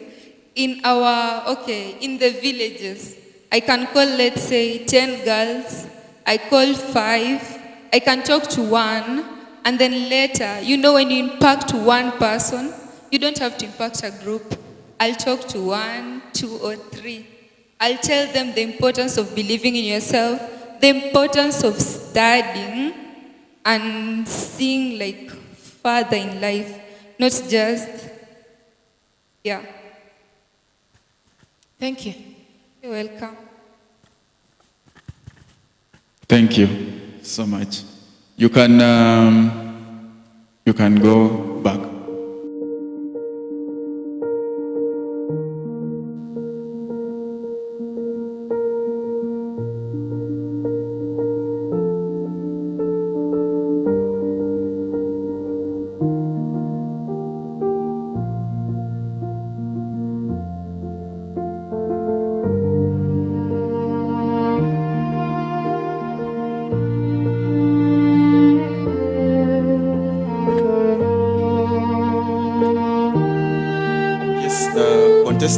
in in the villages. I can call, let's say, 10 girls. I call 5. I can talk to one. And then later, when you impact one person, you don't have to impact a group. I'll talk to 1, 2, or 3. I'll tell them the importance of believing in yourself, the importance of studying and seeing like further in life, not just, yeah. Thank you. You're welcome. Thank you so much. You can go back.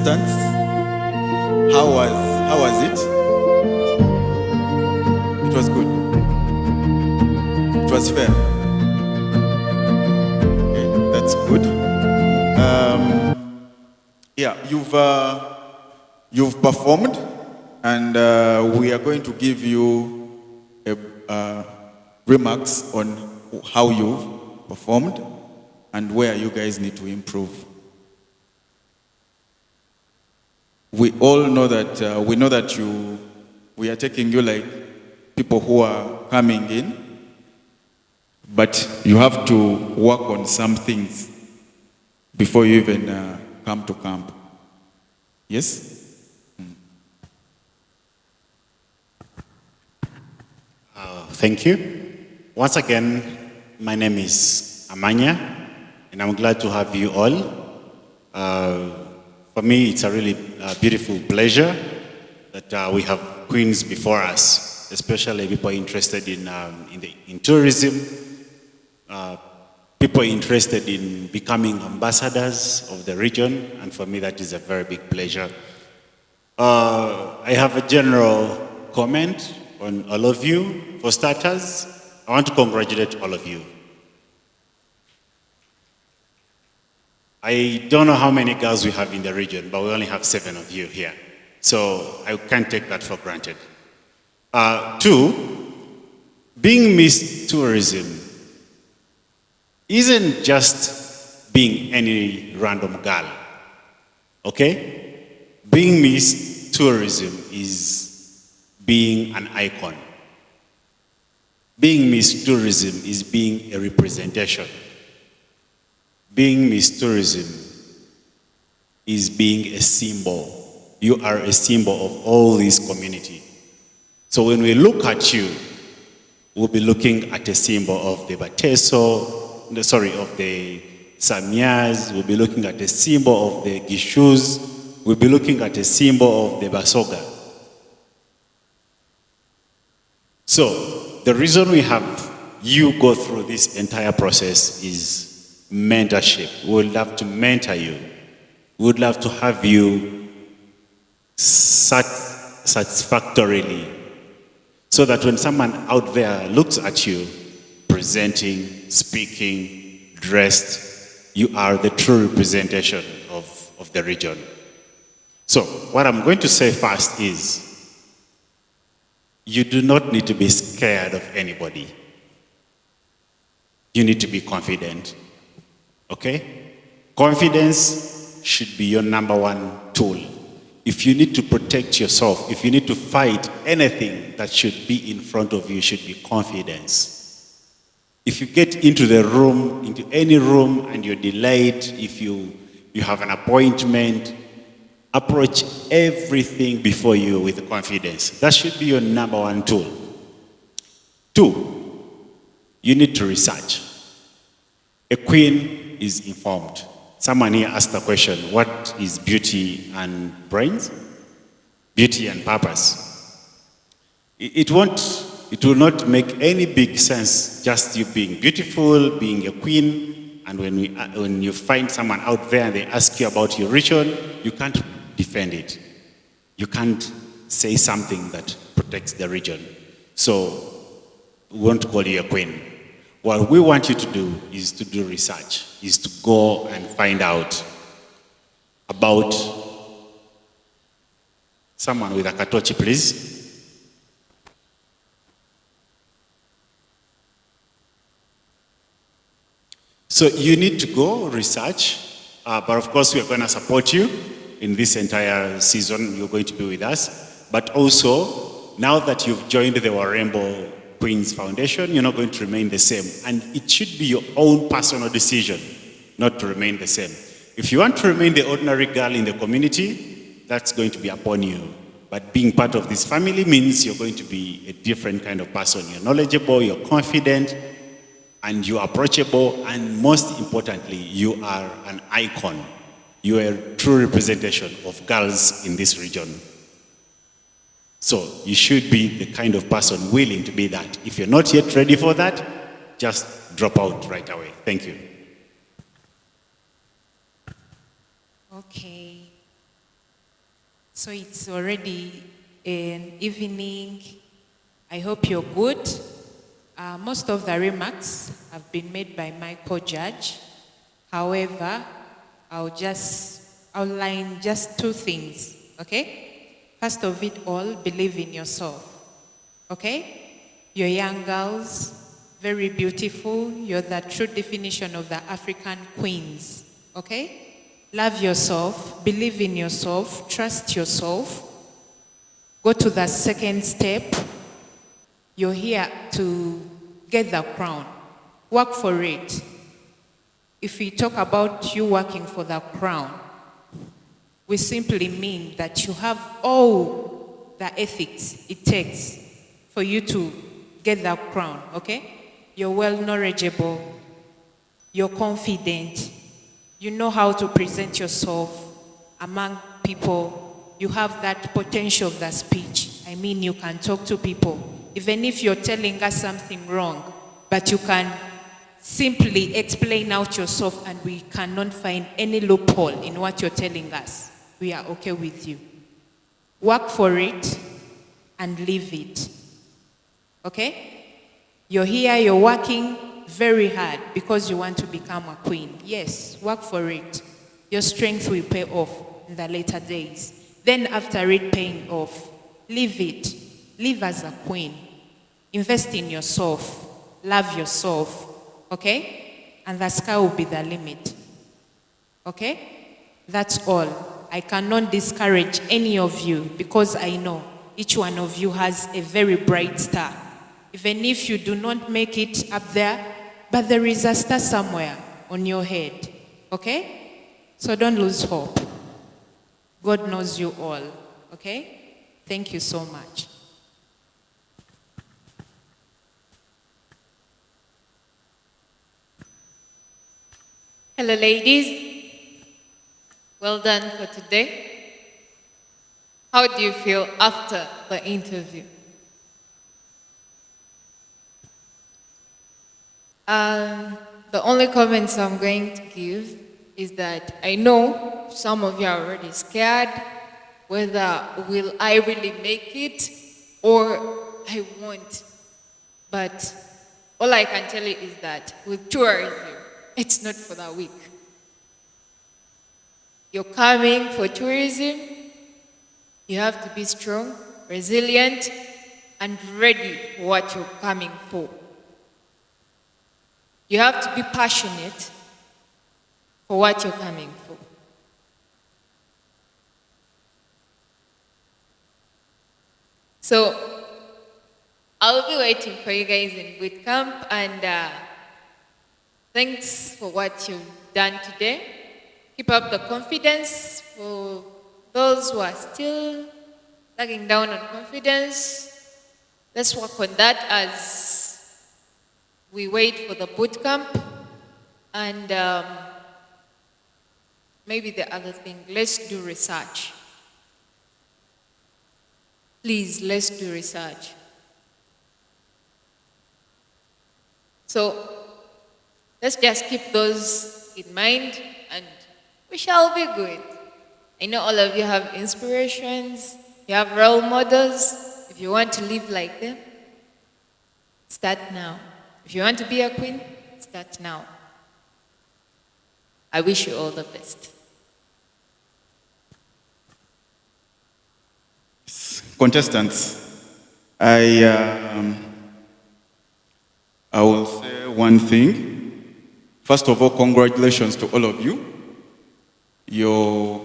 contestants. How was it? It was good. It was fair. Okay, that's good. Yeah, you've performed, and we are going to give you remarks on how you've performed and where you guys need to improve. We all know that, we know that we are taking you like people who are coming in, but you have to work on some things before you even come to camp. Yes? Thank you. Once again, my name is Amanya, and I'm glad to have you all. For me, it's a really beautiful pleasure that we have queens before us, especially people interested in tourism, people interested in becoming ambassadors of the region, and for me, that is a very big pleasure. I have a general comment on all of you. For starters, I want to congratulate all of you. I don't know how many girls we have in the region, but we only have 7 of you here. So I can't take that for granted. 2, being Miss Tourism isn't just being any random girl, okay? Being Miss Tourism is being an icon. Being Miss Tourism is being a representation. Being Miss Tourism is being a symbol. You are a symbol of all this community. So when we look at you, we'll be looking at a symbol of the Bateso, of the Samyas, we'll be looking at a symbol of the Gishus, we'll be looking at a symbol of the Basoga. So the reason we have you go through this entire process is mentorship. We would love to mentor you. We would love to have you satisfactorily, so that when someone out there looks at you, presenting, speaking, dressed, you are the true representation of the region. So what I'm going to say first is, you do not need to be scared of anybody. You need to be confident. Okay? Confidence should be your number one tool. If you need to protect yourself, if you need to fight anything that should be in front of you, should be confidence. If you get into the room, into any room, and you're delayed, if you have an appointment, approach everything before you with confidence. That should be your number one tool. 2, you need to research. A queen is informed. Someone here asked the question, what is beauty and brains? Beauty and purpose. It will not make any big sense just you being beautiful, being a queen, and when you find someone out there and they ask you about your region, you can't defend it. You can't say something that protects the region. So we won't call you a queen. What we want you to do is to do research, is to go and find out about someone with a katochi, please. So you need to go research, but of course we are going to support you in this entire season. You're going to be with us, but also now that you've joined the Warembo Queens Foundation, you're not going to remain the same. And it should be your own personal decision not to remain the same. If you want to remain the ordinary girl in the community, that's going to be upon you. But being part of this family means you're going to be a different kind of person. You're knowledgeable, you're confident, and you're approachable, and most importantly, you are an icon. You are a true representation of girls in this region. So you should be the kind of person willing to be that. If you're not yet ready for that, just drop out right away. Thank you. Okay. So it's already an evening. I hope you're good. Most of the remarks have been made by my co-judge. However, I'll just outline just two things, okay? First of it all, believe in yourself, okay? You're young girls, very beautiful. You're the true definition of the African queens, okay? Love yourself, believe in yourself, trust yourself. Go to the second step. You're here to get the crown. Work for it. If we talk about you working for the crown, we simply mean that you have all the ethics it takes for you to get that crown, okay? You're well knowledgeable, you're confident, you know how to present yourself among people, you have that potential of the speech. I mean, you can talk to people. Even if you're telling us something wrong, but you can simply explain out yourself and we cannot find any loophole in what you're telling us. We are okay with you. Work for it and leave it. Okay? You're here, you're working very hard because you want to become a queen. Yes, work for it. Your strength will pay off in the later days. Then after it paying off, leave it. Live as a queen. Invest in yourself. Love yourself. Okay? And the sky will be the limit. Okay? That's all. I cannot discourage any of you because I know each one of you has a very bright star. Even if you do not make it up there, but there is a star somewhere on your head. Okay? So don't lose hope. God knows you all. Okay? Thank you so much. Hello, ladies. Well done for today. How do you feel after the interview? The only comments I'm going to give is that I know some of you are already scared whether will I really make it or I won't. But all I can tell you is that with tourism, it's not for the weak. You're coming for tourism, you have to be strong, resilient, and ready for what you're coming for. You have to be passionate for what you're coming for. So, I'll be waiting for you guys in boot camp, and thanks for what you've done today. Keep up the confidence. For those who are still lagging down on confidence, let's work on that as we wait for the boot camp. And maybe the other thing, let's do research. Please, let's do research. So let's just keep those in mind and we shall be good. I know all of you have inspirations, you have role models. If you want to live like them, start now. If you want to be a queen, start now. I wish you all the best. Contestants, I will say one thing. First of all, congratulations to all of you. You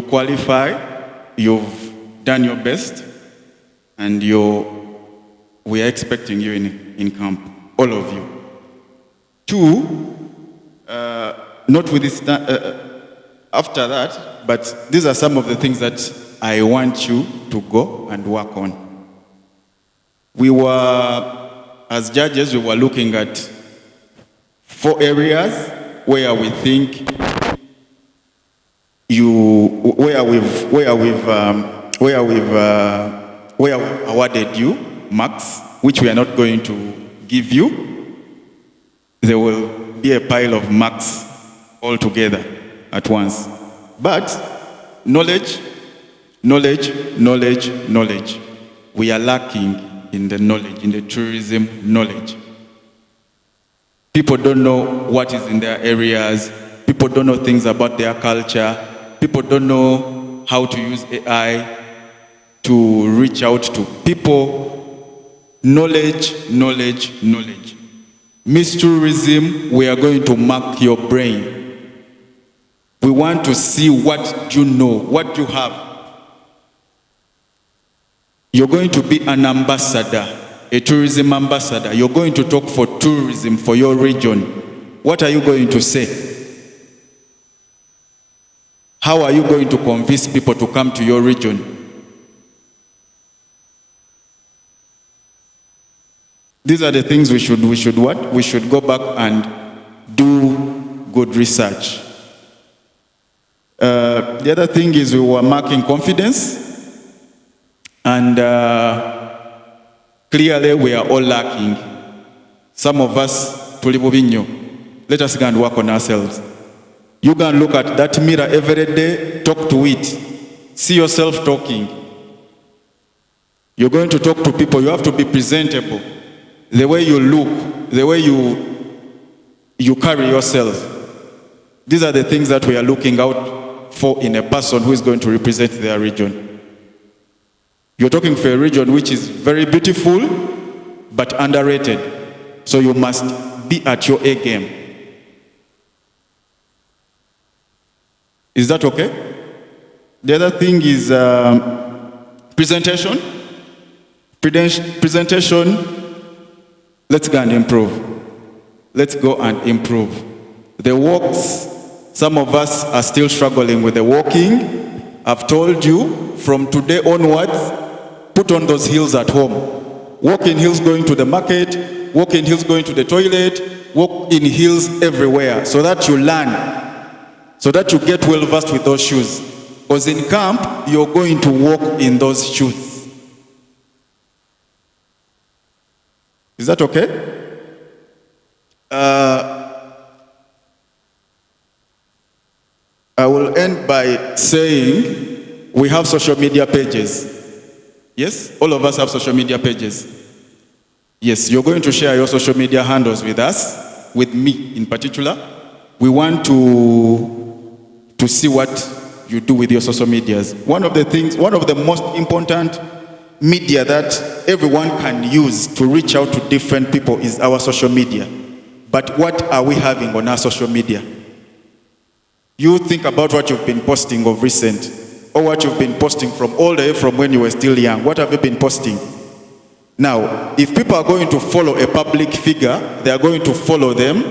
qualify, you've done your best, and we are expecting you in camp, all of you. Two, after that, but these are some of the things that I want you to go and work on. We were, as judges, we were looking at 4 areas where we think where we've awarded you marks, which we are not going to give you. There will be a pile of marks all together at once. But knowledge Knowledge, knowledge, knowledge. We are lacking in the knowledge, in the tourism knowledge. People don't know what is in their areas. People don't know things about their culture. People don't know how to use AI to reach out to people. Knowledge, knowledge, knowledge. Miss Tourism, we are going to mark your brain. We want to see what you know, what you have. You're going to be an ambassador, a tourism ambassador. You're going to talk for tourism for your region. What are you going to say? How are you going to convince people to come to your region? These are the things we should what? We should go back and do good research. The other thing is we were marking confidence, and clearly we are all lacking. Some of us, tuli bubinyo. Let us go and work on ourselves. You go and look at that mirror every day, talk to it. See yourself talking. You're going to talk to people, you have to be presentable. The way you look, the way you carry yourself. These are the things that we are looking out for in a person who is going to represent their region. You're talking for a region which is very beautiful, but underrated. So you must be at your A game. Is that okay? The other thing is presentation. Presentation. Let's go and improve. Let's go and improve. The walks, some of us are still struggling with the walking. I've told you, from today onwards, put on those heels at home. Walk in heels going to the market, walk in heels going to the toilet, walk in heels everywhere, so that you learn, so that you get well versed with those shoes. Because in camp, you're going to walk in those shoes. Is that okay? I will end by saying we have social media pages. Yes? All of us have social media pages. Yes, you're going to share your social media handles with us, with me in particular. We want to see what you do with your social medias. One of the most important media that everyone can use to reach out to different people is our social media. But what are we having on our social media? You think about what you've been posting of recent, or what you've been posting from all the way from when you were still young. What have you been posting? Now, if people are going to follow a public figure, they are going to follow them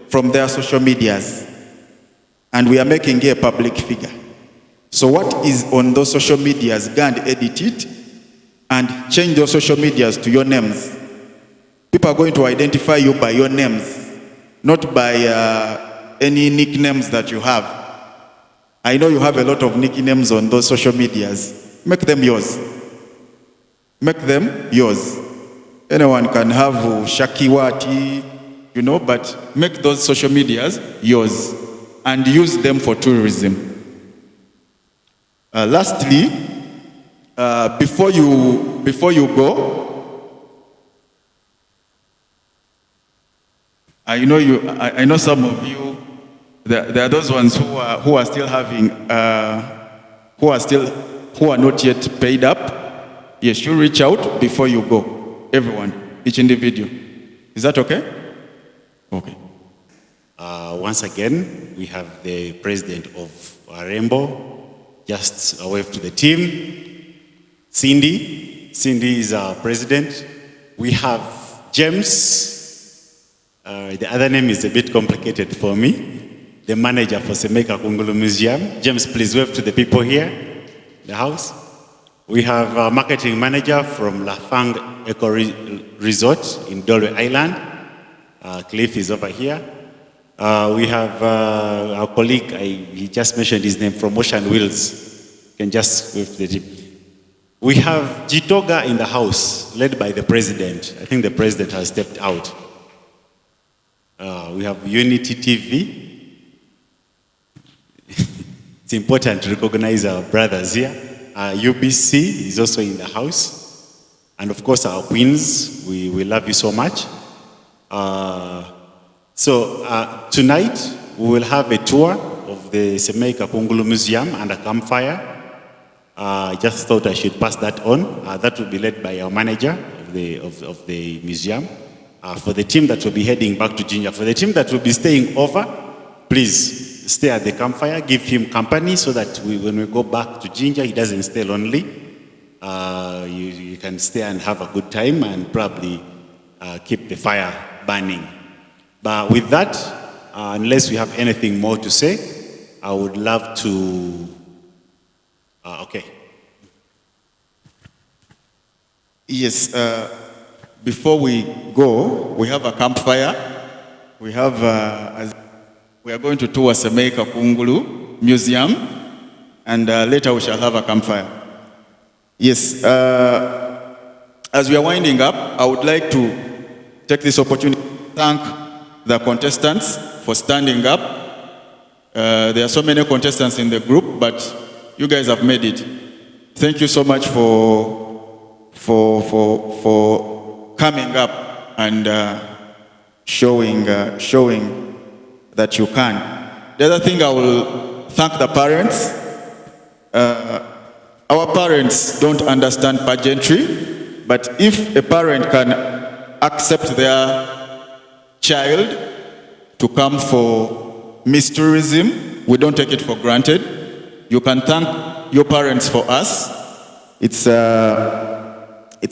from their social medias. And we are making a public figure. So what is on those social medias, go and edit it, and change those social medias to your names. People are going to identify you by your names, not by any nicknames that you have. I know you have a lot of nicknames on those social medias. Make them yours. Make them yours. Anyone can have Shakiwati, but make those social medias yours and use them for tourism. Lastly, before you go, I know some of you. There are those ones who are still having who are not yet paid up. Yes, you reach out before you go. Everyone, each individual. Is that okay? Okay. Once again, we have the president of Rainbow. Just a wave to the team. Cindy is our president. We have James. The other name is a bit complicated for me. The manager for Semeka Kungulu Museum. James, please wave to the people here in the house. We have a marketing manager from Lafang Eco Resort in Dolwe Island. Cliff is over here. We have our colleague, he just mentioned his name, from Ocean Wheels. You can just wave to the team. We have Jitoga in the house, led by the president. I think the president has stepped out. We have Unity TV. It's important to recognize our brothers here. UBC is also in the house. And of course, our queens, we love you so much. Tonight, we will have a tour of the Semei Kapungulu Museum and a campfire. I just thought I should pass that on. That will be led by our manager of the museum. For the team that will be heading back to Jinja, for the team that will be staying over, please stay at the campfire, give him company so that when we go back to Jinja, he doesn't stay lonely. You can stay and have a good time and probably keep the fire burning. But with that, unless we have anything more to say, I would love to, okay. Yes, before we go, we have a campfire. We have, we are going to tour Semei Kapungulu Museum, and later we shall have a campfire. Yes, as we are winding up, I would like to take this opportunity to thank the contestants for standing up. There are so many contestants in the group, but you guys have made it. Thank you so much for coming up and showing that you can. The other thing, I will thank the parents. Our parents don't understand pageantry, but if a parent can accept their child to come for Miss Tourism, we don't take it for granted. You can thank your parents for us. It's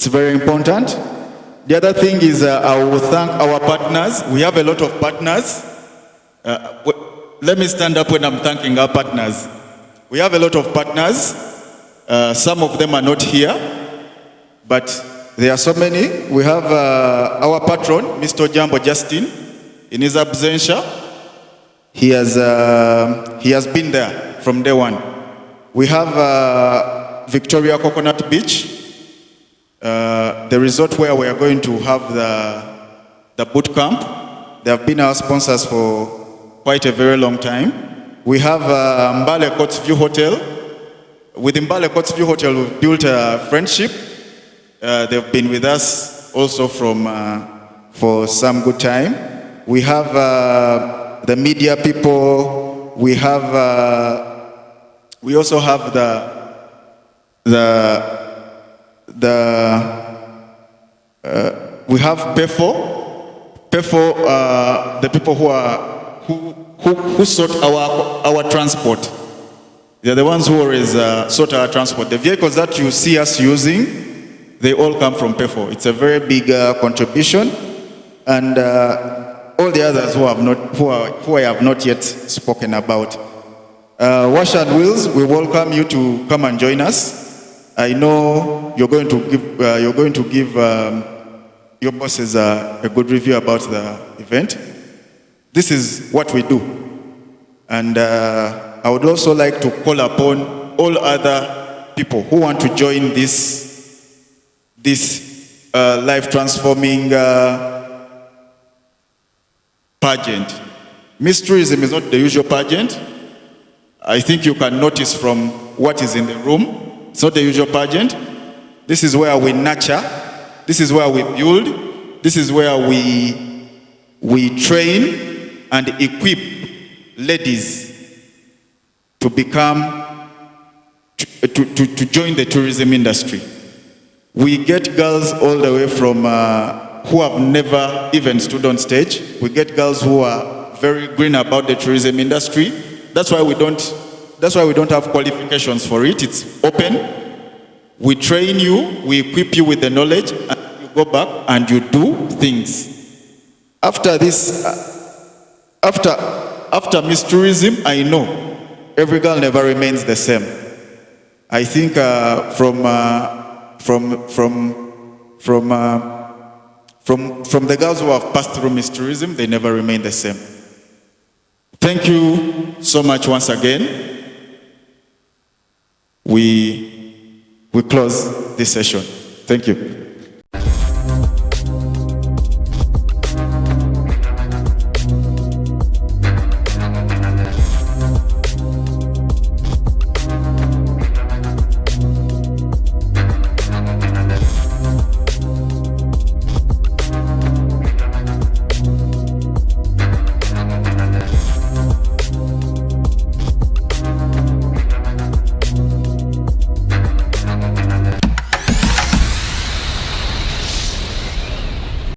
very important. The other thing is I will thank our partners. We have a lot of partners. Let me stand up when I'm thanking our partners. We have a lot of partners. Some of them are not here, but there are so many. We have our patron, Mr. Jambo Justin, in his absentia. He has been there from day one. We have Victoria Coconut Beach, the resort where we are going to have the boot camp. They have been our sponsors for quite a very long time. We have Mbale Coats View Hotel. With Mbale Coats View Hotel, we've built a friendship. They've been with us also for some good time. We have the media people. We also have we have PEFO, the people who sort our transport. They're the ones who always sort our transport. The vehicles that you see us using, they all come from PEFO. It's a very big contribution, and all the others who I have not yet spoken about. Wash and Wheels, we welcome you to come and join us. I know you're going to give your bosses a good review about the event. This is what we do, and I would also like to call upon all other people who want to join this life transforming pageant. Miss Tourism is not the usual pageant. I think you can notice from what is in the room. It's not the usual pageant. This is where we nurture. This is where we build. This is where we train and equip ladies to join the tourism industry. We get girls all the way from who have never even stood on stage. We get girls who are very green about the tourism industry. That's why we don't have qualifications for it. It's open. We train you, we equip you with the knowledge, and you go back and you do things. After this, after Miss Tourism, I know every girl never remains the same. I think from the girls who have passed through Miss Tourism, they never remain the same. Thank you so much once again. We close this session. Thank you.